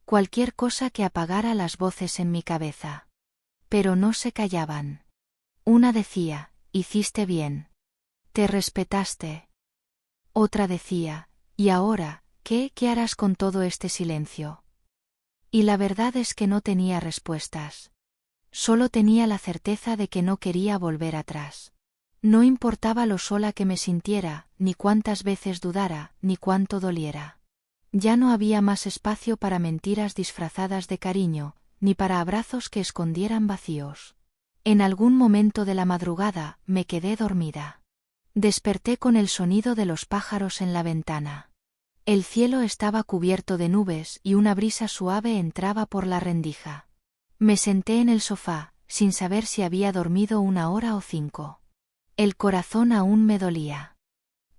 Cualquier cosa que apagara las voces en mi cabeza. Pero no se callaban. Una decía, hiciste bien. Te respetaste. Otra decía, ¿y ahora, qué harás con todo este silencio? Y la verdad es que no tenía respuestas. Solo tenía la certeza de que no quería volver atrás. No importaba lo sola que me sintiera, ni cuántas veces dudara, ni cuánto doliera. Ya no había más espacio para mentiras disfrazadas de cariño, ni para abrazos que escondieran vacíos. En algún momento de la madrugada, me quedé dormida. Desperté con el sonido de los pájaros en la ventana. El cielo estaba cubierto de nubes y una brisa suave entraba por la rendija. Me senté en el sofá, sin saber si había dormido 1 hora o 5. El corazón aún me dolía.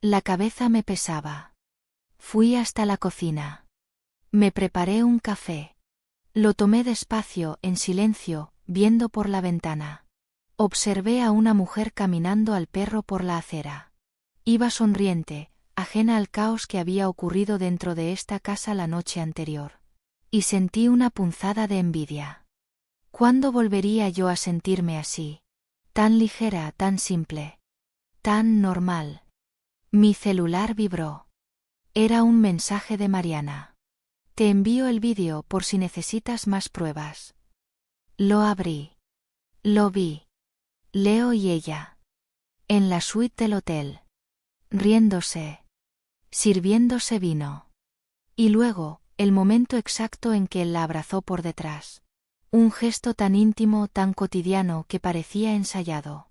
La cabeza me pesaba. Fui hasta la cocina. Me preparé un café. Lo tomé despacio, en silencio, viendo por la ventana. Observé a una mujer caminando al perro por la acera. Iba sonriente, ajena al caos que había ocurrido dentro de esta casa la noche anterior. Y sentí una punzada de envidia. ¿Cuándo volvería yo a sentirme así? Tan ligera, tan simple. Tan normal. Mi celular vibró. Era un mensaje de Mariana. Te envío el vídeo por si necesitas más pruebas. Lo abrí. Lo vi. Leo y ella. En la suite del hotel. Riéndose. Sirviéndose vino. Y luego, el momento exacto en que él la abrazó por detrás. Un gesto tan íntimo, tan cotidiano que parecía ensayado.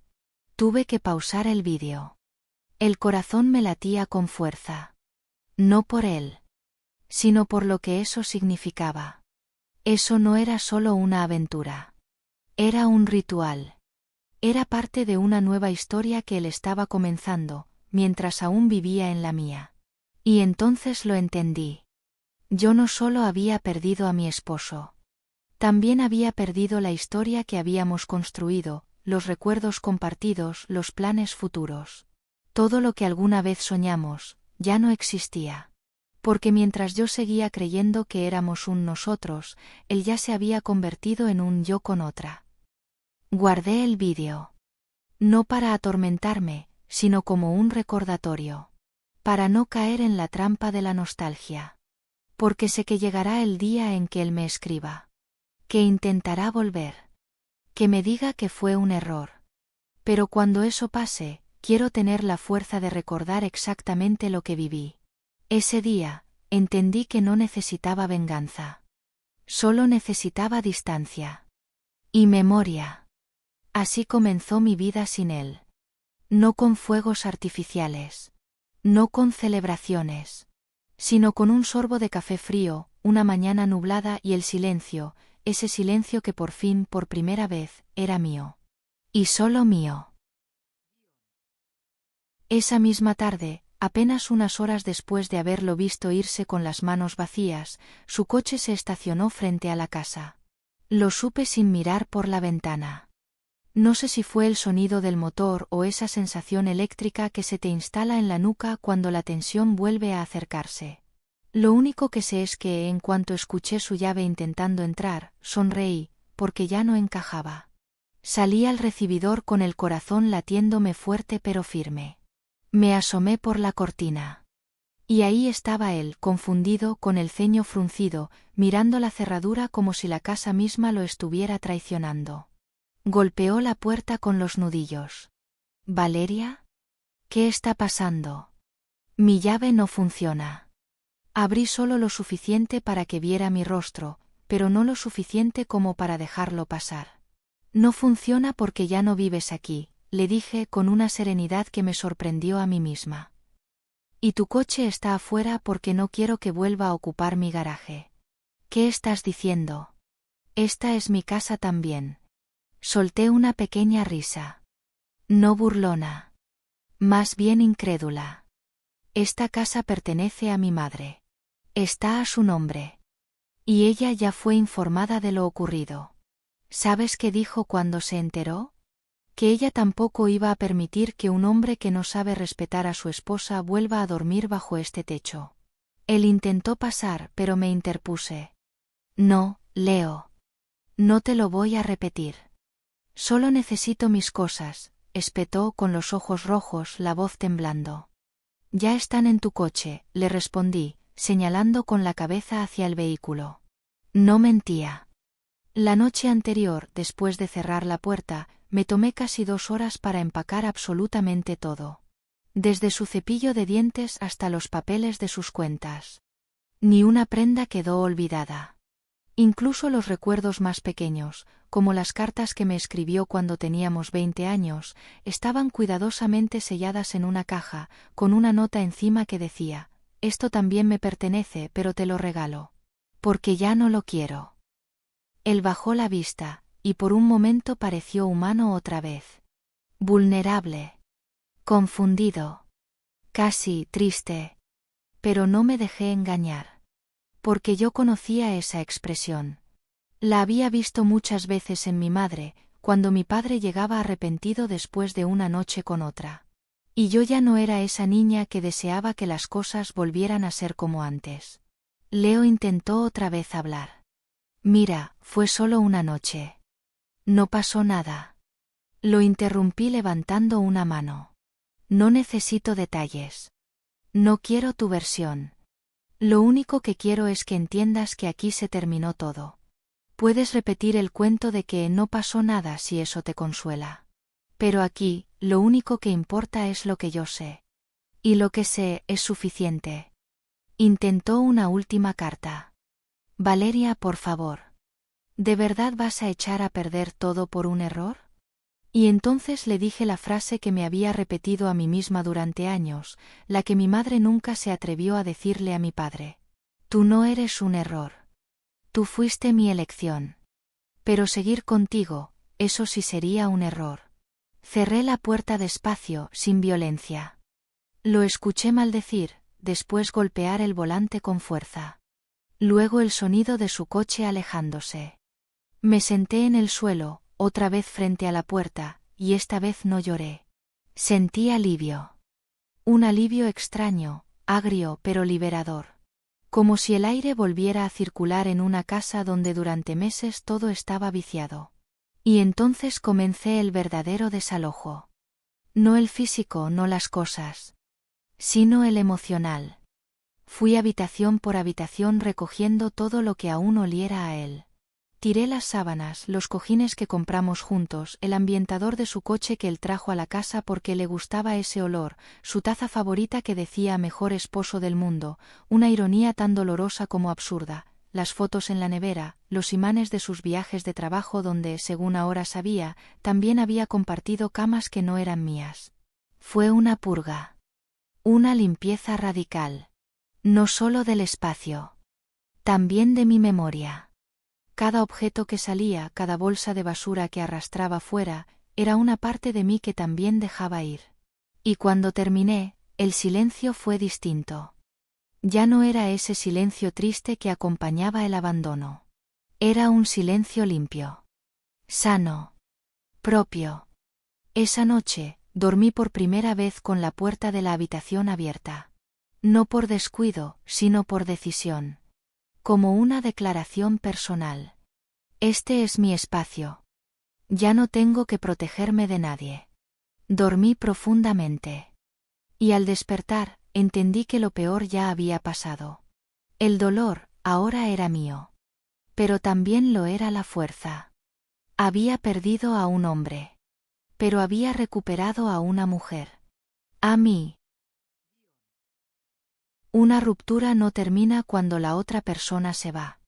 Tuve que pausar el vídeo. El corazón me latía con fuerza. No por él, sino por lo que eso significaba. Eso no era solo una aventura. Era un ritual. Era parte de una nueva historia que él estaba comenzando, mientras aún vivía en la mía. Y entonces lo entendí. Yo no solo había perdido a mi esposo. También había perdido la historia que habíamos construido, los recuerdos compartidos, los planes futuros. Todo lo que alguna vez soñamos, ya no existía. Porque mientras yo seguía creyendo que éramos un nosotros, él ya se había convertido en un yo con otra. Guardé el vídeo. No para atormentarme, sino como un recordatorio. Para no caer en la trampa de la nostalgia. Porque sé que llegará el día en que él me escriba. Que intentará volver. Que me diga que fue un error. Pero cuando eso pase, quiero tener la fuerza de recordar exactamente lo que viví. Ese día, entendí que no necesitaba venganza. Solo necesitaba distancia. Y memoria. Así comenzó mi vida sin él. No con fuegos artificiales. No con celebraciones. Sino con un sorbo de café frío, una mañana nublada y el silencio, ese silencio que por fin, por primera vez, era mío. Y solo mío. Esa misma tarde, apenas unas horas después de haberlo visto irse con las manos vacías, su coche se estacionó frente a la casa. Lo supe sin mirar por la ventana. No sé si fue el sonido del motor o esa sensación eléctrica que se te instala en la nuca cuando la tensión vuelve a acercarse. Lo único que sé es que, en cuanto escuché su llave intentando entrar, sonreí, porque ya no encajaba. Salí al recibidor con el corazón latiéndome fuerte pero firme. Me asomé por la cortina. Y ahí estaba él, confundido, con el ceño fruncido, mirando la cerradura como si la casa misma lo estuviera traicionando. Golpeó la puerta con los nudillos. ¿Valeria? ¿Qué está pasando? Mi llave no funciona. Abrí solo lo suficiente para que viera mi rostro, pero no lo suficiente como para dejarlo pasar. No funciona porque ya no vives aquí, le dije con una serenidad que me sorprendió a mí misma. Y tu coche está afuera porque no quiero que vuelva a ocupar mi garaje. ¿Qué estás diciendo? Esta es mi casa también. Solté una pequeña risa. No burlona. Más bien incrédula. Esta casa pertenece a mi madre. Está a su nombre. Y ella ya fue informada de lo ocurrido. ¿Sabes qué dijo cuando se enteró? Que ella tampoco iba a permitir que un hombre que no sabe respetar a su esposa vuelva a dormir bajo este techo. Él intentó pasar, pero me interpuse. No, Leo. No te lo voy a repetir. Solo necesito mis cosas, espetó con los ojos rojos, la voz temblando. Ya están en tu coche, le respondí, señalando con la cabeza hacia el vehículo. No mentía. La noche anterior, después de cerrar la puerta, me tomé casi 2 horas para empacar absolutamente todo. Desde su cepillo de dientes hasta los papeles de sus cuentas. Ni una prenda quedó olvidada. Incluso los recuerdos más pequeños, como las cartas que me escribió cuando teníamos 20 años, estaban cuidadosamente selladas en una caja, con una nota encima que decía: «Esto también me pertenece, pero te lo regalo. Porque ya no lo quiero». Él bajó la vista, y por un momento pareció humano otra vez. Vulnerable. Confundido. Casi triste. Pero no me dejé engañar. Porque yo conocía esa expresión. La había visto muchas veces en mi madre, cuando mi padre llegaba arrepentido después de una noche con otra. Y yo ya no era esa niña que deseaba que las cosas volvieran a ser como antes. Leo intentó otra vez hablar. Mira, fue solo una noche. No pasó nada. Lo interrumpí levantando una mano. No necesito detalles. No quiero tu versión. Lo único que quiero es que entiendas que aquí se terminó todo. Puedes repetir el cuento de que no pasó nada si eso te consuela. Pero aquí, lo único que importa es lo que yo sé. Y lo que sé es suficiente. Intentó una última carta. Valeria, por favor. ¿De verdad vas a echar a perder todo por un error? Y entonces le dije la frase que me había repetido a mí misma durante años, la que mi madre nunca se atrevió a decirle a mi padre. Tú no eres un error. Tú fuiste mi elección. Pero seguir contigo, eso sí sería un error. Cerré la puerta despacio, sin violencia. Lo escuché maldecir, después golpear el volante con fuerza. Luego el sonido de su coche alejándose. Me senté en el suelo, otra vez frente a la puerta, y esta vez no lloré. Sentí alivio. Un alivio extraño, agrio pero liberador. Como si el aire volviera a circular en una casa donde durante meses todo estaba viciado. Y entonces comencé el verdadero desalojo. No el físico, no las cosas. Sino el emocional. Fui habitación por habitación recogiendo todo lo que aún oliera a él. Tiré las sábanas, los cojines que compramos juntos, el ambientador de su coche que él trajo a la casa porque le gustaba ese olor, su taza favorita que decía mejor esposo del mundo, una ironía tan dolorosa como absurda, las fotos en la nevera, los imanes de sus viajes de trabajo donde, según ahora sabía, también había compartido camas que no eran mías. Fue una purga. Una limpieza radical. No solo del espacio. También de mi memoria. Cada objeto que salía, cada bolsa de basura que arrastraba fuera, era una parte de mí que también dejaba ir. Y cuando terminé, el silencio fue distinto. Ya no era ese silencio triste que acompañaba el abandono. Era un silencio limpio. Sano. Propio. Esa noche, dormí por primera vez con la puerta de la habitación abierta. No por descuido, sino por decisión. Como una declaración personal. Este es mi espacio. Ya no tengo que protegerme de nadie. Dormí profundamente. Y al despertar, entendí que lo peor ya había pasado. El dolor, ahora era mío. Pero también lo era la fuerza. Había perdido a un hombre. Pero había recuperado a una mujer. A mí. Una ruptura no termina cuando la otra persona se va.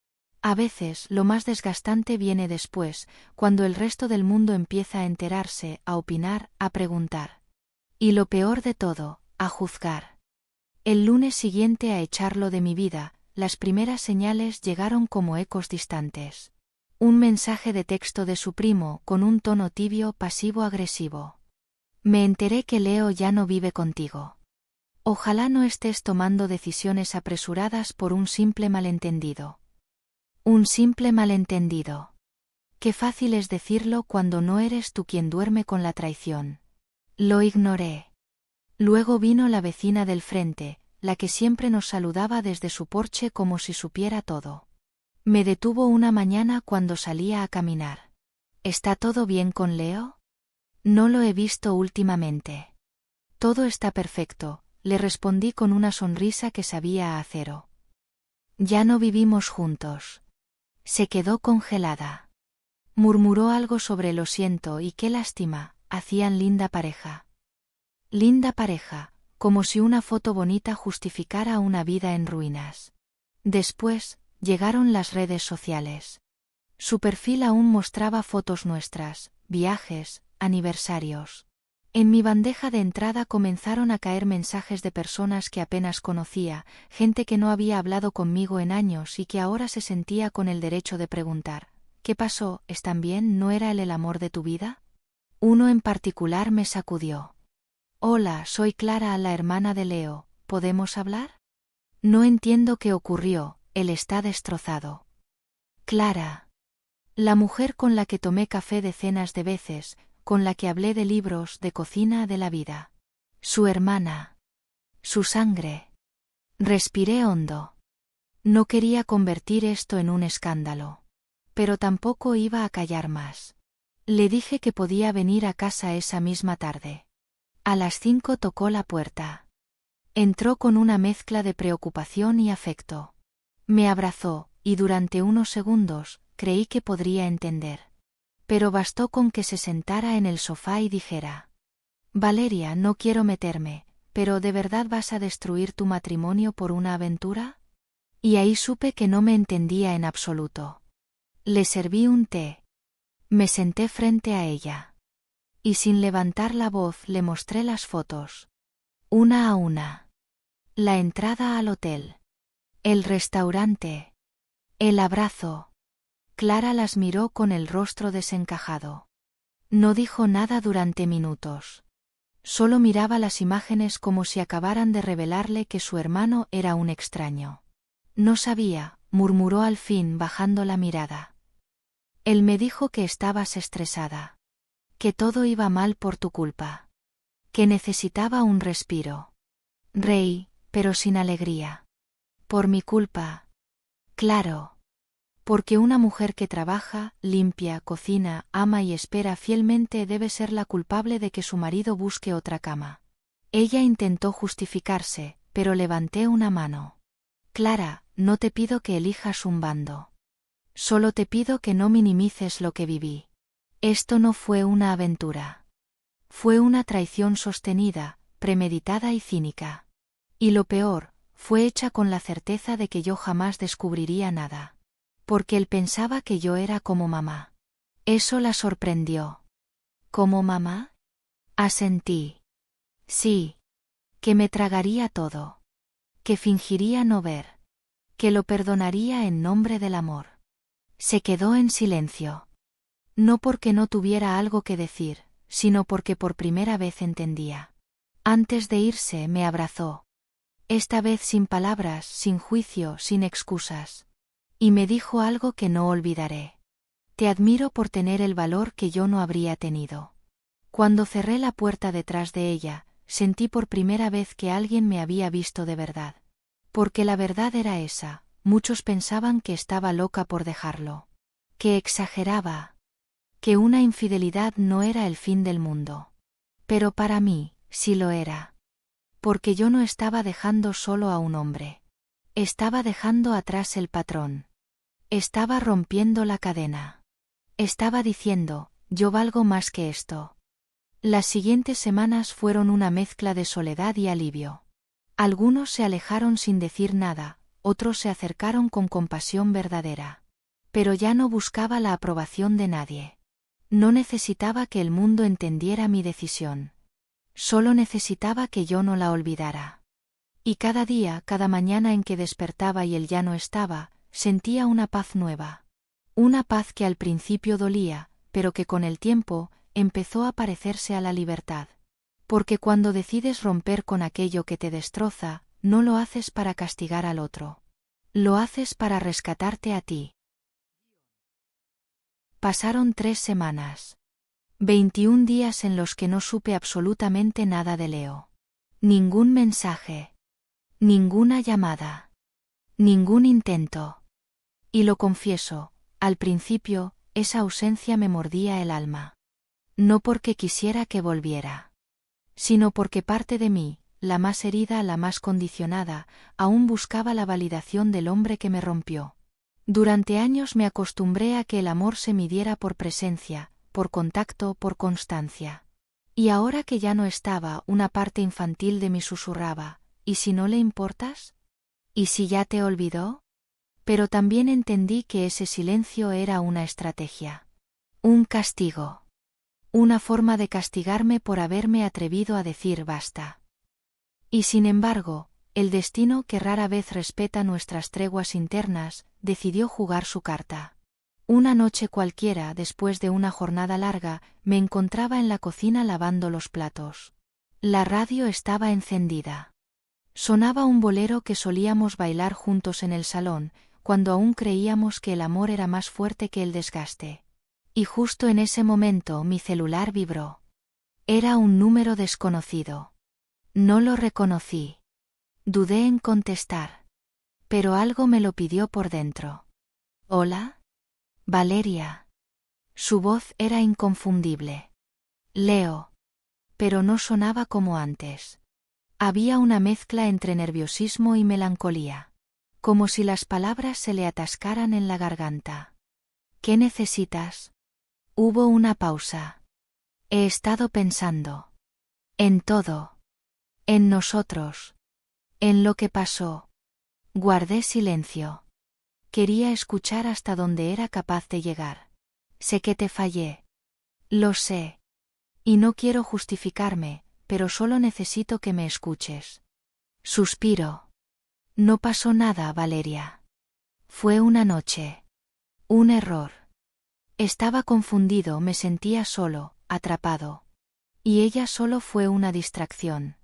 A veces, lo más desgastante viene después, cuando el resto del mundo empieza a enterarse, a opinar, a preguntar. Y lo peor de todo, a juzgar. El lunes siguiente a echarlo de mi vida, las primeras señales llegaron como ecos distantes. Un mensaje de texto de su primo, con un tono tibio, pasivo-agresivo. Me enteré que Leo ya no vive contigo. Ojalá no estés tomando decisiones apresuradas por un simple malentendido. Un simple malentendido. Qué fácil es decirlo cuando no eres tú quien duerme con la traición. Lo ignoré. Luego vino la vecina del frente, la que siempre nos saludaba desde su porche como si supiera todo. Me detuvo una mañana cuando salía a caminar. ¿Está todo bien con Leo? No lo he visto últimamente. Todo está perfecto, le respondí con una sonrisa que sabía a acero. Ya no vivimos juntos. Se quedó congelada. Murmuró algo sobre lo siento y qué lástima, hacían linda pareja. Linda pareja, como si una foto bonita justificara una vida en ruinas. Después, llegaron las redes sociales. Su perfil aún mostraba fotos nuestras, viajes, aniversarios. En mi bandeja de entrada comenzaron a caer mensajes de personas que apenas conocía, gente que no había hablado conmigo en años y que ahora se sentía con el derecho de preguntar, ¿qué pasó? ¿Están bien? ¿No era él el amor de tu vida? Uno en particular me sacudió. Hola, soy Clara, la hermana de Leo, ¿podemos hablar? No entiendo qué ocurrió, él está destrozado. Clara. La mujer con la que tomé café decenas de veces, con la que hablé de libros, de cocina, de la vida. Su hermana. Su sangre. Respiré hondo. No quería convertir esto en un escándalo. Pero tampoco iba a callar más. Le dije que podía venir a casa esa misma tarde. A las 5 tocó la puerta. Entró con una mezcla de preocupación y afecto. Me abrazó, y durante unos segundos, creí que podría entender. Pero bastó con que se sentara en el sofá y dijera: Valeria, no quiero meterme, pero ¿de verdad vas a destruir tu matrimonio por una aventura? Y ahí supe que no me entendía en absoluto. Le serví un té. Me senté frente a ella. Y sin levantar la voz le mostré las fotos. Una a una. La entrada al hotel. El restaurante. El abrazo. Clara las miró con el rostro desencajado. No dijo nada durante minutos. Solo miraba las imágenes como si acabaran de revelarle que su hermano era un extraño. No sabía, murmuró al fin bajando la mirada. Él me dijo que estabas estresada. Que todo iba mal por tu culpa. Que necesitaba un respiro. Reí, pero sin alegría. Por mi culpa. Claro. Porque una mujer que trabaja, limpia, cocina, ama y espera fielmente debe ser la culpable de que su marido busque otra cama. Ella intentó justificarse, pero levanté una mano. Clara, no te pido que elijas un bando. Solo te pido que no minimices lo que viví. Esto no fue una aventura. Fue una traición sostenida, premeditada y cínica. Y lo peor, fue hecha con la certeza de que yo jamás descubriría nada. Porque él pensaba que yo era como mamá. Eso la sorprendió. ¿Como mamá? Asentí. Sí. Que me tragaría todo. Que fingiría no ver. Que lo perdonaría en nombre del amor. Se quedó en silencio. No porque no tuviera algo que decir, sino porque por primera vez entendía. Antes de irse me abrazó. Esta vez sin palabras, sin juicio, sin excusas. Y me dijo algo que no olvidaré. Te admiro por tener el valor que yo no habría tenido. Cuando cerré la puerta detrás de ella, sentí por primera vez que alguien me había visto de verdad. Porque la verdad era esa, muchos pensaban que estaba loca por dejarlo. Que exageraba. Que una infidelidad no era el fin del mundo. Pero para mí, sí lo era. Porque yo no estaba dejando solo a un hombre. Estaba dejando atrás el patrón. Estaba rompiendo la cadena. Estaba diciendo, yo valgo más que esto. Las siguientes semanas fueron una mezcla de soledad y alivio. Algunos se alejaron sin decir nada, otros se acercaron con compasión verdadera. Pero ya no buscaba la aprobación de nadie. No necesitaba que el mundo entendiera mi decisión. Solo necesitaba que yo no la olvidara. Y cada día, cada mañana en que despertaba y él ya no estaba, sentía una paz nueva. Una paz que al principio dolía, pero que con el tiempo empezó a parecerse a la libertad. Porque cuando decides romper con aquello que te destroza, no lo haces para castigar al otro. Lo haces para rescatarte a ti. Pasaron 3 semanas. 21 días en los que no supe absolutamente nada de Leo. Ningún mensaje. Ninguna llamada. Ningún intento. Y lo confieso, al principio, esa ausencia me mordía el alma. No porque quisiera que volviera, sino porque parte de mí, la más herida, la más condicionada, aún buscaba la validación del hombre que me rompió. Durante años me acostumbré a que el amor se midiera por presencia, por contacto, por constancia. Y ahora que ya no estaba, una parte infantil de mí susurraba, ¿y si no le importas? ¿Y si ya te olvidó? Pero también entendí que ese silencio era una estrategia. Un castigo. Una forma de castigarme por haberme atrevido a decir basta. Y sin embargo, el destino, que rara vez respeta nuestras treguas internas, decidió jugar su carta. Una noche cualquiera, después de una jornada larga, me encontraba en la cocina lavando los platos. La radio estaba encendida. Sonaba un bolero que solíamos bailar juntos en el salón, cuando aún creíamos que el amor era más fuerte que el desgaste. Y justo en ese momento mi celular vibró. Era un número desconocido. No lo reconocí. Dudé en contestar. Pero algo me lo pidió por dentro. ¿Hola? Valeria. Su voz era inconfundible. Leo. Pero no sonaba como antes. Había una mezcla entre nerviosismo y melancolía. Como si las palabras se le atascaran en la garganta. ¿Qué necesitas? Hubo una pausa. He estado pensando. En todo. En nosotros. En lo que pasó. Guardé silencio. Quería escuchar hasta donde era capaz de llegar. Sé que te fallé. Lo sé. Y no quiero justificarme, pero solo necesito que me escuches. Suspiro. No pasó nada, Valeria. Fue una noche. Un error. Estaba confundido, me sentía solo, atrapado. Y ella solo fue una distracción.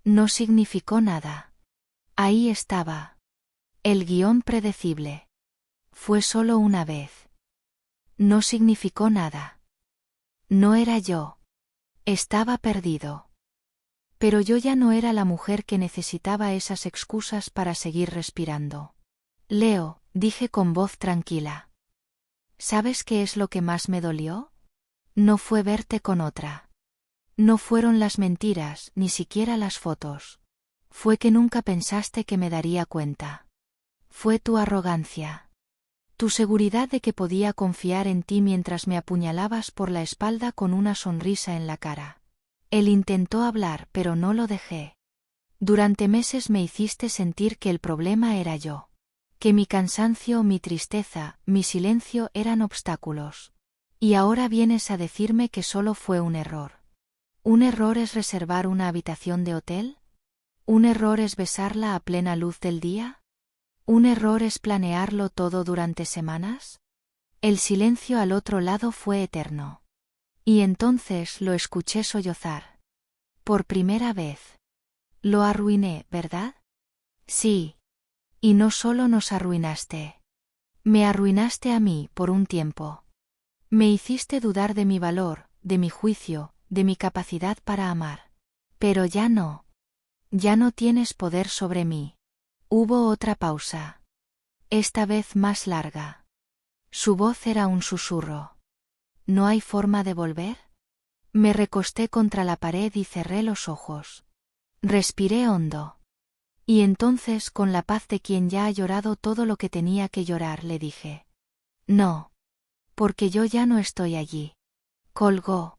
No significó nada. Ahí estaba. El guión predecible. Fue solo una vez. No significó nada. No era yo. Estaba perdido. Pero yo ya no era la mujer que necesitaba esas excusas para seguir respirando. Leo, dije con voz tranquila. ¿Sabes qué es lo que más me dolió? No fue verte con otra. No fueron las mentiras, ni siquiera las fotos. Fue que nunca pensaste que me daría cuenta. Fue tu arrogancia. Tu seguridad de que podía confiar en ti mientras me apuñalabas por la espalda con una sonrisa en la cara. Él intentó hablar, pero no lo dejé. Durante meses me hiciste sentir que el problema era yo. Que mi cansancio, mi tristeza, mi silencio eran obstáculos. Y ahora vienes a decirme que solo fue un error. ¿Un error es reservar una habitación de hotel? ¿Un error es besarla a plena luz del día? ¿Un error es planearlo todo durante semanas? El silencio al otro lado fue eterno. Y entonces lo escuché sollozar. Por primera vez. Lo arruiné, ¿verdad? Sí. Y no solo nos arruinaste. Me arruinaste a mí por un tiempo. Me hiciste dudar de mi valor, de mi juicio, de mi capacidad para amar. Pero ya no. Ya no tienes poder sobre mí. Hubo otra pausa. Esta vez más larga. Su voz era un susurro. ¿No hay forma de volver? Me recosté contra la pared y cerré los ojos. Respiré hondo. Y entonces, con la paz de quien ya ha llorado todo lo que tenía que llorar, le dije. No. Porque yo ya no estoy allí. Colgó.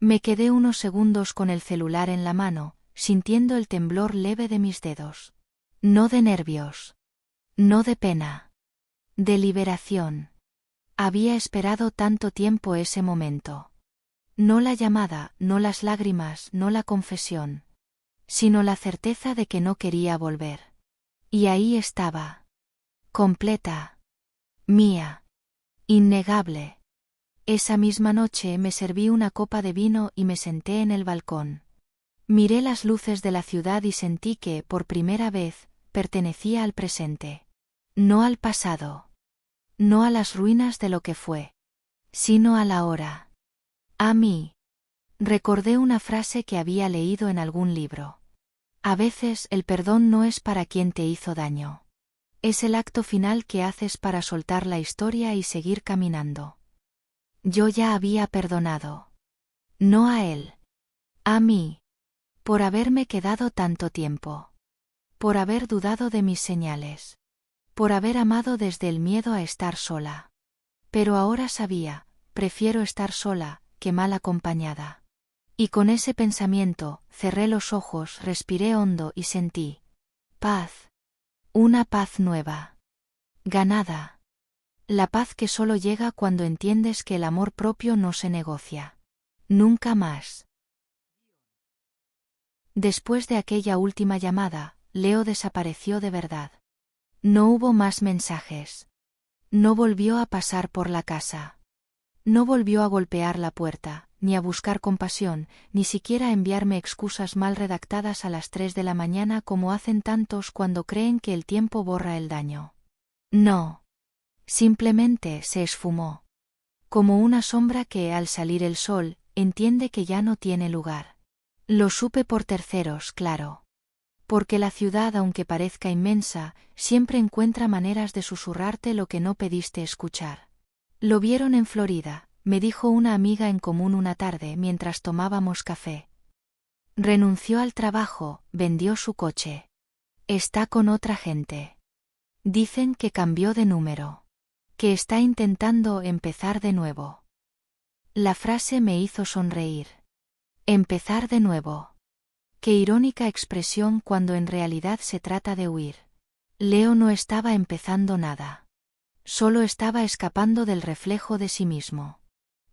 Me quedé unos segundos con el celular en la mano, sintiendo el temblor leve de mis dedos. No de nervios. No de pena. De liberación. Había esperado tanto tiempo ese momento. No la llamada, no las lágrimas, no la confesión. Sino la certeza de que no quería volver. Y ahí estaba. Completa. Mía. Innegable. Esa misma noche me serví una copa de vino y me senté en el balcón. Miré las luces de la ciudad y sentí que, por primera vez, pertenecía al presente. No al pasado. No a las ruinas de lo que fue. Sino a la hora. A mí. Recordé una frase que había leído en algún libro. A veces el perdón no es para quien te hizo daño. Es el acto final que haces para soltar la historia y seguir caminando. Yo ya había perdonado. No a él. A mí. Por haberme quedado tanto tiempo. Por haber dudado de mis señales. Por haber amado desde el miedo a estar sola. Pero ahora sabía, prefiero estar sola, que mal acompañada. Y con ese pensamiento, cerré los ojos, respiré hondo y sentí paz. Una paz nueva. Ganada. La paz que solo llega cuando entiendes que el amor propio no se negocia. Nunca más. Después de aquella última llamada, Leo desapareció de verdad. No hubo más mensajes. No volvió a pasar por la casa. No volvió a golpear la puerta, ni a buscar compasión, ni siquiera a enviarme excusas mal redactadas a las 3 de la mañana como hacen tantos cuando creen que el tiempo borra el daño. No. Simplemente se esfumó. Como una sombra que, al salir el sol, entiende que ya no tiene lugar. Lo supe por terceros, claro. Porque la ciudad, aunque parezca inmensa, siempre encuentra maneras de susurrarte lo que no pediste escuchar. Lo vieron en Florida, me dijo una amiga en común una tarde mientras tomábamos café. Renunció al trabajo, vendió su coche. Está con otra gente. Dicen que cambió de número. Que está intentando empezar de nuevo. La frase me hizo sonreír. Empezar de nuevo. Qué irónica expresión cuando en realidad se trata de huir. Leo no estaba empezando nada. Solo estaba escapando del reflejo de sí mismo.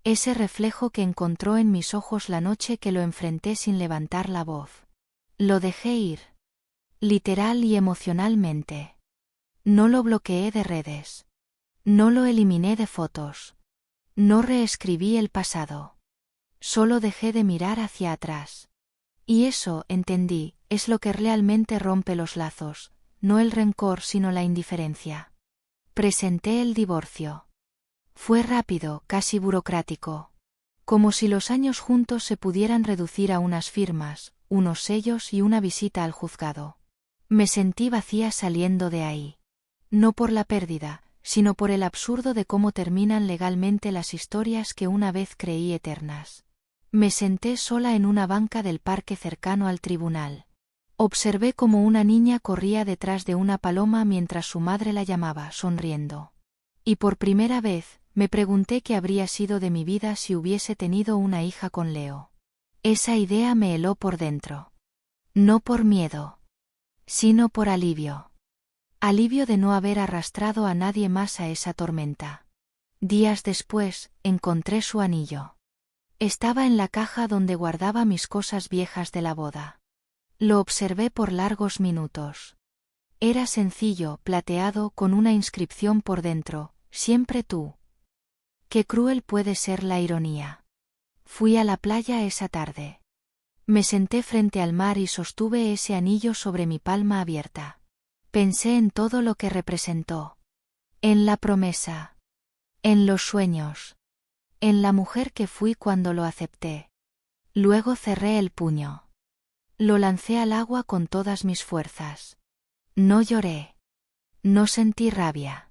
Ese reflejo que encontró en mis ojos la noche que lo enfrenté sin levantar la voz. Lo dejé ir. Literal y emocionalmente. No lo bloqueé de redes. No lo eliminé de fotos. No reescribí el pasado. Solo dejé de mirar hacia atrás. Y eso, entendí, es lo que realmente rompe los lazos, no el rencor sino la indiferencia. Presenté el divorcio. Fue rápido, casi burocrático. Como si los años juntos se pudieran reducir a unas firmas, unos sellos y una visita al juzgado. Me sentí vacía saliendo de ahí. No por la pérdida, sino por el absurdo de cómo terminan legalmente las historias que una vez creí eternas. Me senté sola en una banca del parque cercano al tribunal. Observé cómo una niña corría detrás de una paloma mientras su madre la llamaba, sonriendo. Y por primera vez, me pregunté qué habría sido de mi vida si hubiese tenido una hija con Leo. Esa idea me heló por dentro. No por miedo, sino por alivio. Alivio de no haber arrastrado a nadie más a esa tormenta. Días después, encontré su anillo. Estaba en la caja donde guardaba mis cosas viejas de la boda. Lo observé por largos minutos. Era sencillo, plateado, con una inscripción por dentro, siempre tú. Qué cruel puede ser la ironía. Fui a la playa esa tarde. Me senté frente al mar y sostuve ese anillo sobre mi palma abierta. Pensé en todo lo que representó. En la promesa. En los sueños. En la mujer que fui cuando lo acepté. Luego cerré el puño. Lo lancé al agua con todas mis fuerzas. No lloré. No sentí rabia.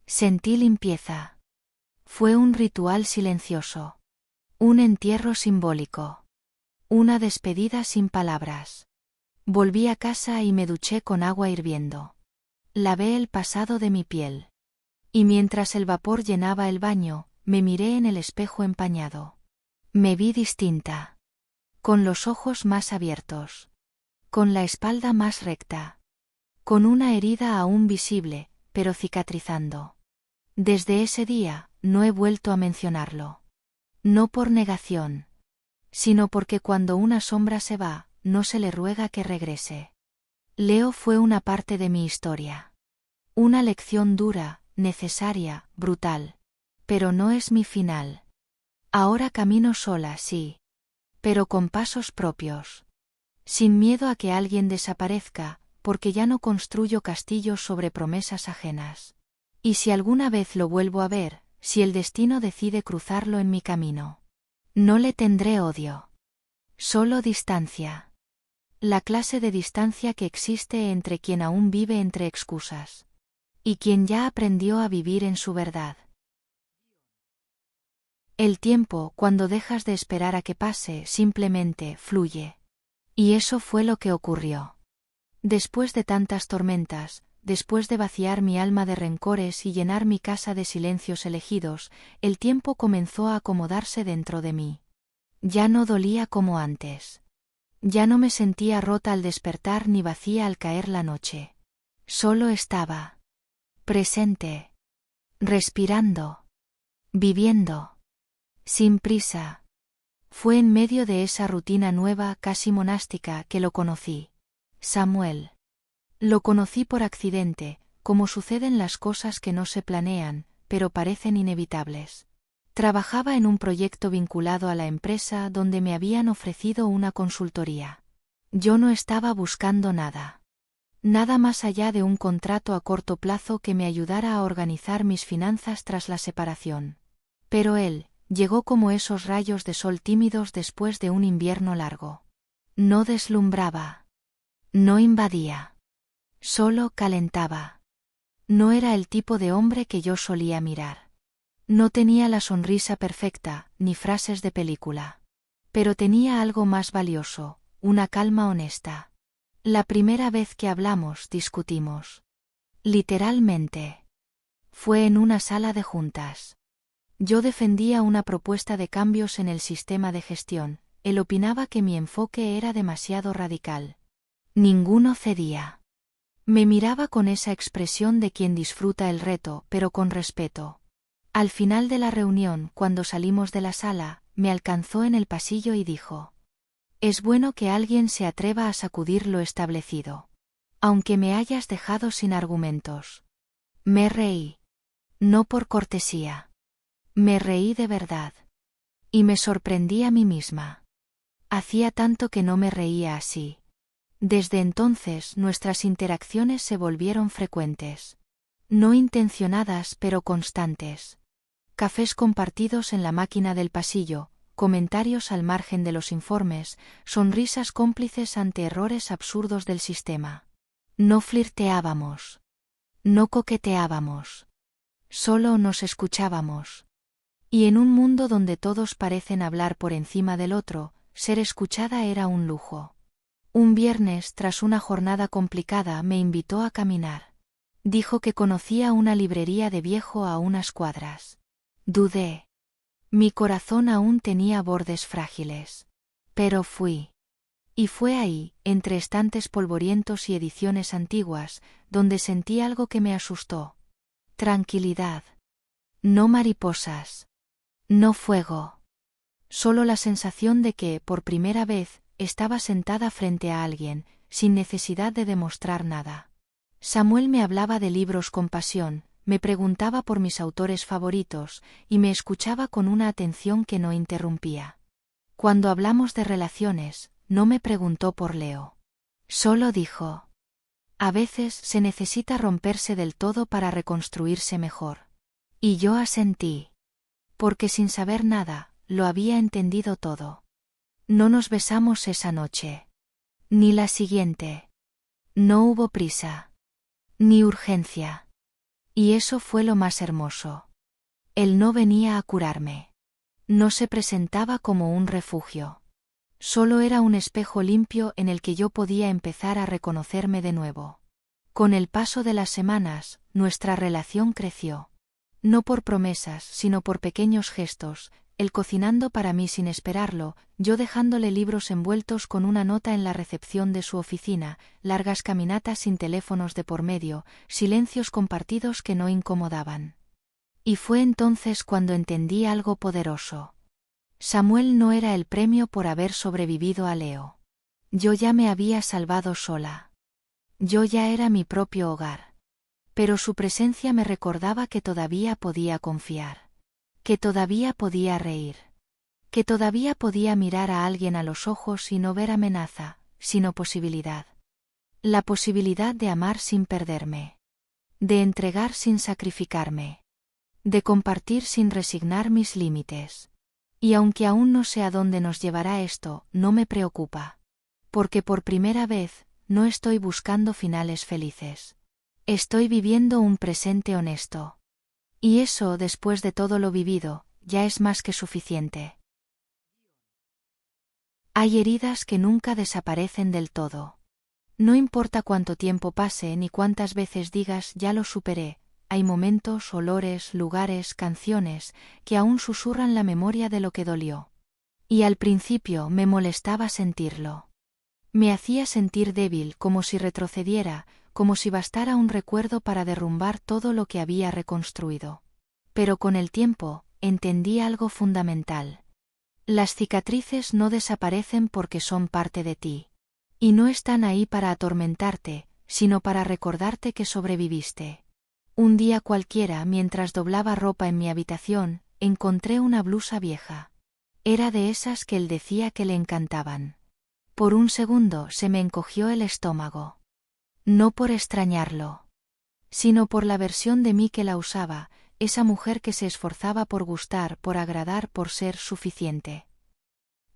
Sentí limpieza. Fue un ritual silencioso. Un entierro simbólico. Una despedida sin palabras. Volví a casa y me duché con agua hirviendo. Lavé el pasado de mi piel. Y mientras el vapor llenaba el baño, me miré en el espejo empañado. Me vi distinta. Con los ojos más abiertos. con la espalda más recta. Con una herida aún visible, pero cicatrizando. Desde ese día, no he vuelto a mencionarlo. No por negación, sino porque cuando una sombra se va, no se le ruega que regrese. Leo fue una parte de mi historia. Una lección dura, necesaria, brutal. Pero no es mi final. Ahora camino sola, sí. Pero con pasos propios. Sin miedo a que alguien desaparezca, porque ya no construyo castillos sobre promesas ajenas. Y si alguna vez lo vuelvo a ver, si el destino decide cruzarlo en mi camino, no le tendré odio. Solo distancia. La clase de distancia que existe entre quien aún vive entre excusas. Y quien ya aprendió a vivir en su verdad. El tiempo, cuando dejas de esperar a que pase, simplemente fluye. Y eso fue lo que ocurrió. Después de tantas tormentas, después de vaciar mi alma de rencores y llenar mi casa de silencios elegidos, el tiempo comenzó a acomodarse dentro de mí. Ya no dolía como antes. Ya no me sentía rota al despertar ni vacía al caer la noche. Solo estaba presente, respirando, viviendo, sin prisa. Fue en medio de esa rutina nueva, casi monástica, que lo conocí. Samuel. Lo conocí por accidente, como suceden las cosas que no se planean, pero parecen inevitables. Trabajaba en un proyecto vinculado a la empresa donde me habían ofrecido una consultoría. Yo no estaba buscando nada. Nada más allá de un contrato a corto plazo que me ayudara a organizar mis finanzas tras la separación. Pero él llegó como esos rayos de sol tímidos después de un invierno largo. No deslumbraba. No invadía. Solo calentaba. No era el tipo de hombre que yo solía mirar. No tenía la sonrisa perfecta, ni frases de película. Pero tenía algo más valioso, una calma honesta. La primera vez que hablamos, discutimos. Literalmente. Fue en una sala de juntas. Yo defendía una propuesta de cambios en el sistema de gestión, él opinaba que mi enfoque era demasiado radical. Ninguno cedía. Me miraba con esa expresión de quien disfruta el reto, pero con respeto. Al final de la reunión, cuando salimos de la sala, me alcanzó en el pasillo y dijo: «Es bueno que alguien se atreva a sacudir lo establecido. Aunque me hayas dejado sin argumentos». Me reí. No por cortesía. Me reí de verdad. Y me sorprendí a mí misma. Hacía tanto que no me reía así. Desde entonces nuestras interacciones se volvieron frecuentes. No intencionadas pero constantes. Cafés compartidos en la máquina del pasillo, comentarios al margen de los informes, sonrisas cómplices ante errores absurdos del sistema. No flirteábamos. No coqueteábamos. Solo nos escuchábamos. Y en un mundo donde todos parecen hablar por encima del otro, ser escuchada era un lujo. Un viernes, tras una jornada complicada, me invitó a caminar. Dijo que conocía una librería de viejo a unas cuadras. Dudé. Mi corazón aún tenía bordes frágiles. Pero fui. Y fue ahí, entre estantes polvorientos y ediciones antiguas, donde sentí algo que me asustó. Tranquilidad. No mariposas. No fuego. Solo la sensación de que, por primera vez, estaba sentada frente a alguien, sin necesidad de demostrar nada. Samuel me hablaba de libros con pasión, me preguntaba por mis autores favoritos, y me escuchaba con una atención que no interrumpía. Cuando hablamos de relaciones, no me preguntó por Leo. Solo dijo: «A veces se necesita romperse del todo para reconstruirse mejor». Y yo asentí. Porque sin saber nada, lo había entendido todo. No nos besamos esa noche. Ni la siguiente. No hubo prisa. Ni urgencia. Y eso fue lo más hermoso. Él no venía a curarme. No se presentaba como un refugio. Solo era un espejo limpio en el que yo podía empezar a reconocerme de nuevo. Con el paso de las semanas, nuestra relación creció. No por promesas, sino por pequeños gestos, él cocinando para mí sin esperarlo, yo dejándole libros envueltos con una nota en la recepción de su oficina, largas caminatas sin teléfonos de por medio, silencios compartidos que no incomodaban. Y fue entonces cuando entendí algo poderoso. Samuel no era el premio por haber sobrevivido a Leo. Yo ya me había salvado sola. Yo ya era mi propio hogar. Pero su presencia me recordaba que todavía podía confiar. Que todavía podía reír. Que todavía podía mirar a alguien a los ojos y no ver amenaza, sino posibilidad. La posibilidad de amar sin perderme. De entregar sin sacrificarme. De compartir sin resignar mis límites. Y aunque aún no sé a dónde nos llevará esto, no me preocupa. Porque por primera vez, no estoy buscando finales felices. Estoy viviendo un presente honesto. Y eso, después de todo lo vivido, ya es más que suficiente. Hay heridas que nunca desaparecen del todo. No importa cuánto tiempo pase ni cuántas veces digas ya lo superé, hay momentos, olores, lugares, canciones, que aún susurran la memoria de lo que dolió. Y al principio me molestaba sentirlo. Me hacía sentir débil, como si retrocediera, como si bastara un recuerdo para derrumbar todo lo que había reconstruido. Pero con el tiempo, entendí algo fundamental. Las cicatrices no desaparecen porque son parte de ti. Y no están ahí para atormentarte, sino para recordarte que sobreviviste. Un día cualquiera, mientras doblaba ropa en mi habitación, encontré una blusa vieja. Era de esas que él decía que le encantaban. Por un segundo se me encogió el estómago. No por extrañarlo, sino por la versión de mí que la usaba, esa mujer que se esforzaba por gustar, por agradar, por ser suficiente.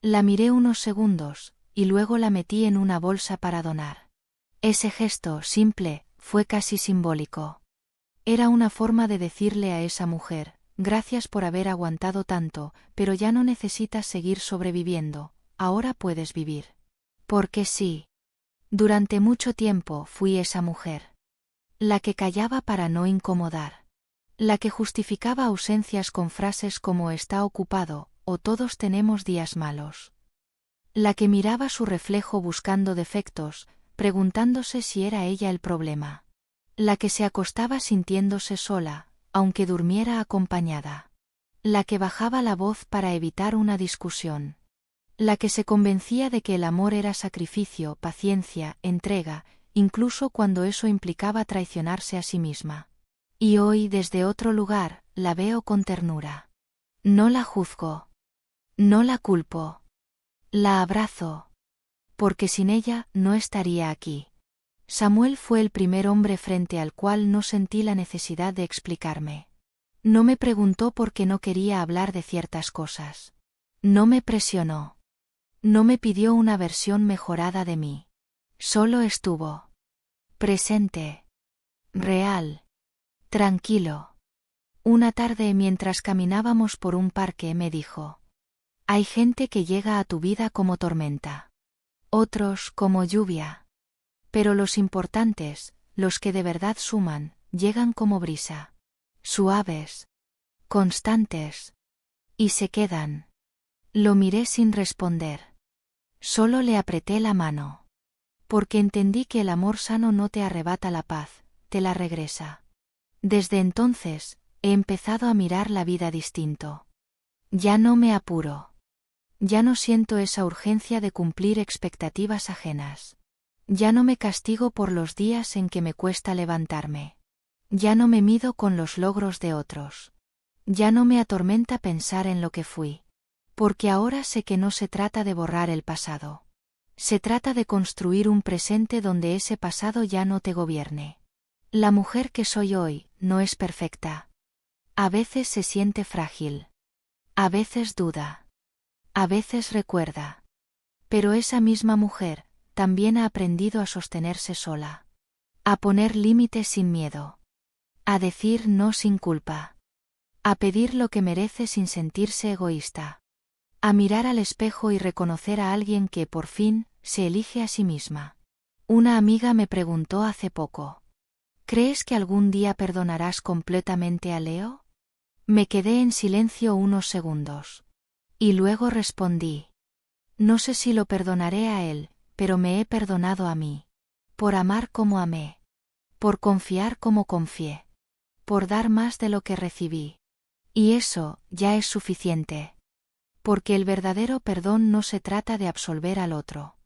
La miré unos segundos, y luego la metí en una bolsa para donar. Ese gesto, simple, fue casi simbólico. Era una forma de decirle a esa mujer, gracias por haber aguantado tanto, pero ya no necesitas seguir sobreviviendo, ahora puedes vivir. Porque sí. Durante mucho tiempo fui esa mujer. La que callaba para no incomodar. La que justificaba ausencias con frases como está ocupado, o todos tenemos días malos. La que miraba su reflejo buscando defectos, preguntándose si era ella el problema. La que se acostaba sintiéndose sola, aunque durmiera acompañada. La que bajaba la voz para evitar una discusión. La que se convencía de que el amor era sacrificio, paciencia, entrega, incluso cuando eso implicaba traicionarse a sí misma. Y hoy, desde otro lugar, la veo con ternura. No la juzgo. No la culpo. La abrazo. Porque sin ella no estaría aquí. Samuel fue el primer hombre frente al cual no sentí la necesidad de explicarme. No me preguntó por qué no quería hablar de ciertas cosas. No me presionó. No me pidió una versión mejorada de mí. Solo estuvo. Presente. Real. Tranquilo. Una tarde mientras caminábamos por un parque me dijo: hay gente que llega a tu vida como tormenta. Otros como lluvia. Pero los importantes, los que de verdad suman, llegan como brisa. Suaves. Constantes. Y se quedan. Lo miré sin responder. Solo le apreté la mano. Porque entendí que el amor sano no te arrebata la paz, te la regresa. Desde entonces, he empezado a mirar la vida distinto. Ya no me apuro. Ya no siento esa urgencia de cumplir expectativas ajenas. Ya no me castigo por los días en que me cuesta levantarme. Ya no me mido con los logros de otros. Ya no me atormenta pensar en lo que fui. Porque ahora sé que no se trata de borrar el pasado. Se trata de construir un presente donde ese pasado ya no te gobierne. La mujer que soy hoy no es perfecta. A veces se siente frágil. A veces duda. A veces recuerda. Pero esa misma mujer también ha aprendido a sostenerse sola. A poner límites sin miedo. A decir no sin culpa. A pedir lo que merece sin sentirse egoísta. A mirar al espejo y reconocer a alguien que, por fin, se elige a sí misma. Una amiga me preguntó hace poco: ¿crees que algún día perdonarás completamente a Leo? Me quedé en silencio unos segundos. Y luego respondí: no sé si lo perdonaré a él, pero me he perdonado a mí. Por amar como amé. Por confiar como confié. Por dar más de lo que recibí. Y eso ya es suficiente. Porque el verdadero perdón no se trata de absolver al otro.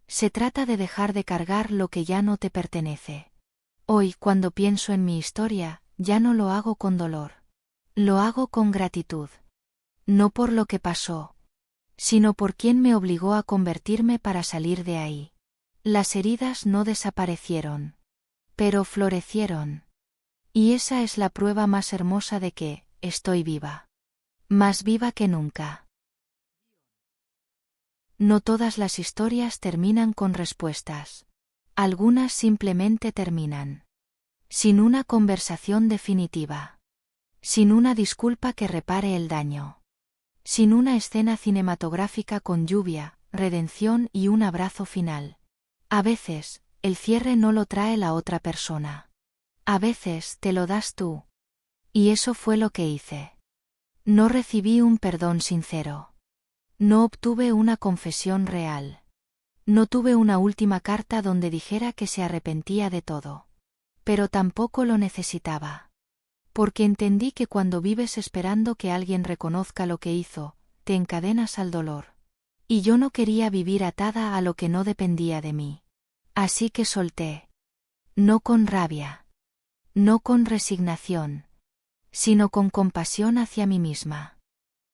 Se trata de dejar de cargar lo que ya no te pertenece. Hoy, cuando pienso en mi historia, ya no lo hago con dolor. Lo hago con gratitud. No por lo que pasó, sino por quien me obligó a convertirme para salir de ahí. Las heridas no desaparecieron, pero florecieron. Y esa es la prueba más hermosa de que estoy viva. Más viva que nunca. No todas las historias terminan con respuestas. Algunas simplemente terminan. Sin una conversación definitiva. Sin una disculpa que repare el daño. Sin una escena cinematográfica con lluvia, redención y un abrazo final. A veces, el cierre no lo trae la otra persona. A veces te lo das tú. Y eso fue lo que hice. No recibí un perdón sincero. No obtuve una confesión real. No tuve una última carta donde dijera que se arrepentía de todo. Pero tampoco lo necesitaba. Porque entendí que cuando vives esperando que alguien reconozca lo que hizo, te encadenas al dolor. Y yo no quería vivir atada a lo que no dependía de mí. Así que solté. No con rabia. No con resignación. Sino con compasión hacia mí misma.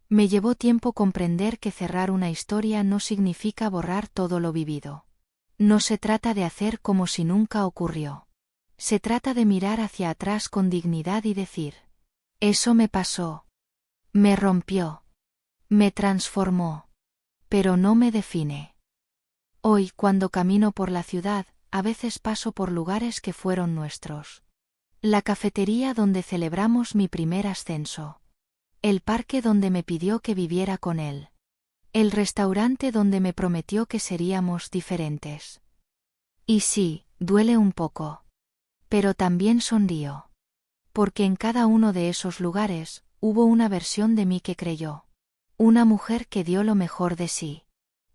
Me llevó tiempo comprender que cerrar una historia no significa borrar todo lo vivido. No se trata de hacer como si nunca ocurrió. Se trata de mirar hacia atrás con dignidad y decir: eso me pasó. Me rompió. Me transformó. Pero no me define. Hoy, cuando camino por la ciudad, a veces paso por lugares que fueron nuestros. La cafetería donde celebramos mi primer ascenso. El parque donde me pidió que viviera con él. El restaurante donde me prometió que seríamos diferentes. Y sí, duele un poco. Pero también sonrío. Porque en cada uno de esos lugares, hubo una versión de mí que creyó. Una mujer que dio lo mejor de sí.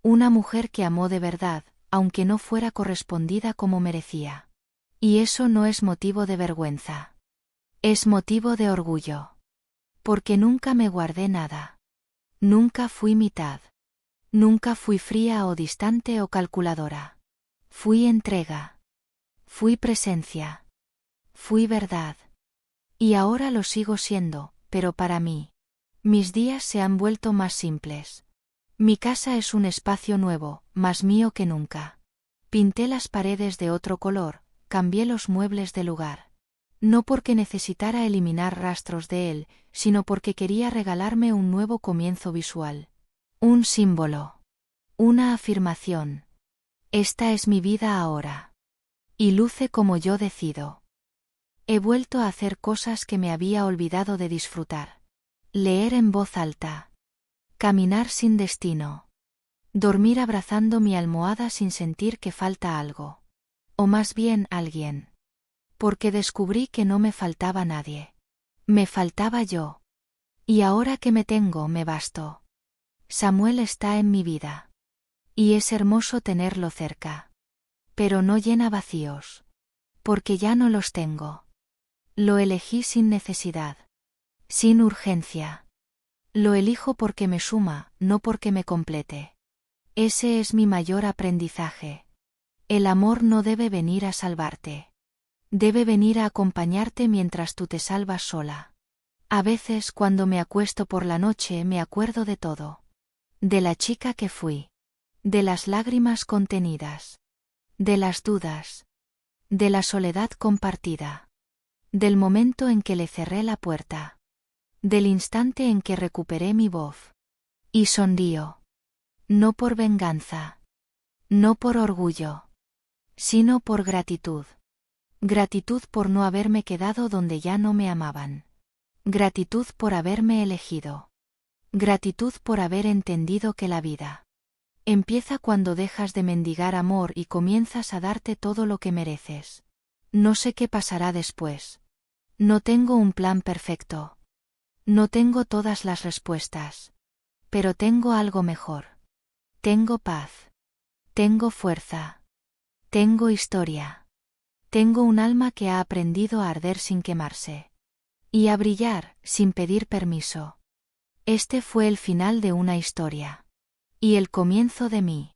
Una mujer que amó de verdad, aunque no fuera correspondida como merecía. Y eso no es motivo de vergüenza. Es motivo de orgullo. Porque nunca me guardé nada. Nunca fui mitad. Nunca fui fría o distante o calculadora. Fui entrega. Fui presencia. Fui verdad. Y ahora lo sigo siendo, pero para mí. Mis días se han vuelto más simples. Mi casa es un espacio nuevo, más mío que nunca. Pinté las paredes de otro color, cambié los muebles de lugar. No porque necesitara eliminar rastros de él, sino porque quería regalarme un nuevo comienzo visual. Un símbolo. Una afirmación. Esta es mi vida ahora. Y luce como yo decido. He vuelto a hacer cosas que me había olvidado de disfrutar. Leer en voz alta. Caminar sin destino. Dormir abrazando mi almohada sin sentir que falta algo. O más bien alguien. Porque descubrí que no me faltaba nadie. Me faltaba yo. Y ahora que me tengo me basto. Samuel está en mi vida. Y es hermoso tenerlo cerca. Pero no llena vacíos. Porque ya no los tengo. Lo elegí sin necesidad. Sin urgencia. Lo elijo porque me suma, no porque me complete. Ese es mi mayor aprendizaje. El amor no debe venir a salvarte. Debe venir a acompañarte mientras tú te salvas sola. A veces cuando me acuesto por la noche me acuerdo de todo. De la chica que fui. De las lágrimas contenidas. De las dudas. De la soledad compartida. Del momento en que le cerré la puerta. Del instante en que recuperé mi voz. Y sonrío. No por venganza. No por orgullo. Sino por gratitud. Gratitud por no haberme quedado donde ya no me amaban. Gratitud por haberme elegido. Gratitud por haber entendido que la vida empieza cuando dejas de mendigar amor y comienzas a darte todo lo que mereces. No sé qué pasará después. No tengo un plan perfecto. No tengo todas las respuestas. Pero tengo algo mejor. Tengo paz. Tengo fuerza. Tengo historia. Tengo un alma que ha aprendido a arder sin quemarse. Y a brillar, sin pedir permiso. Este fue el final de una historia. Y el comienzo de mí.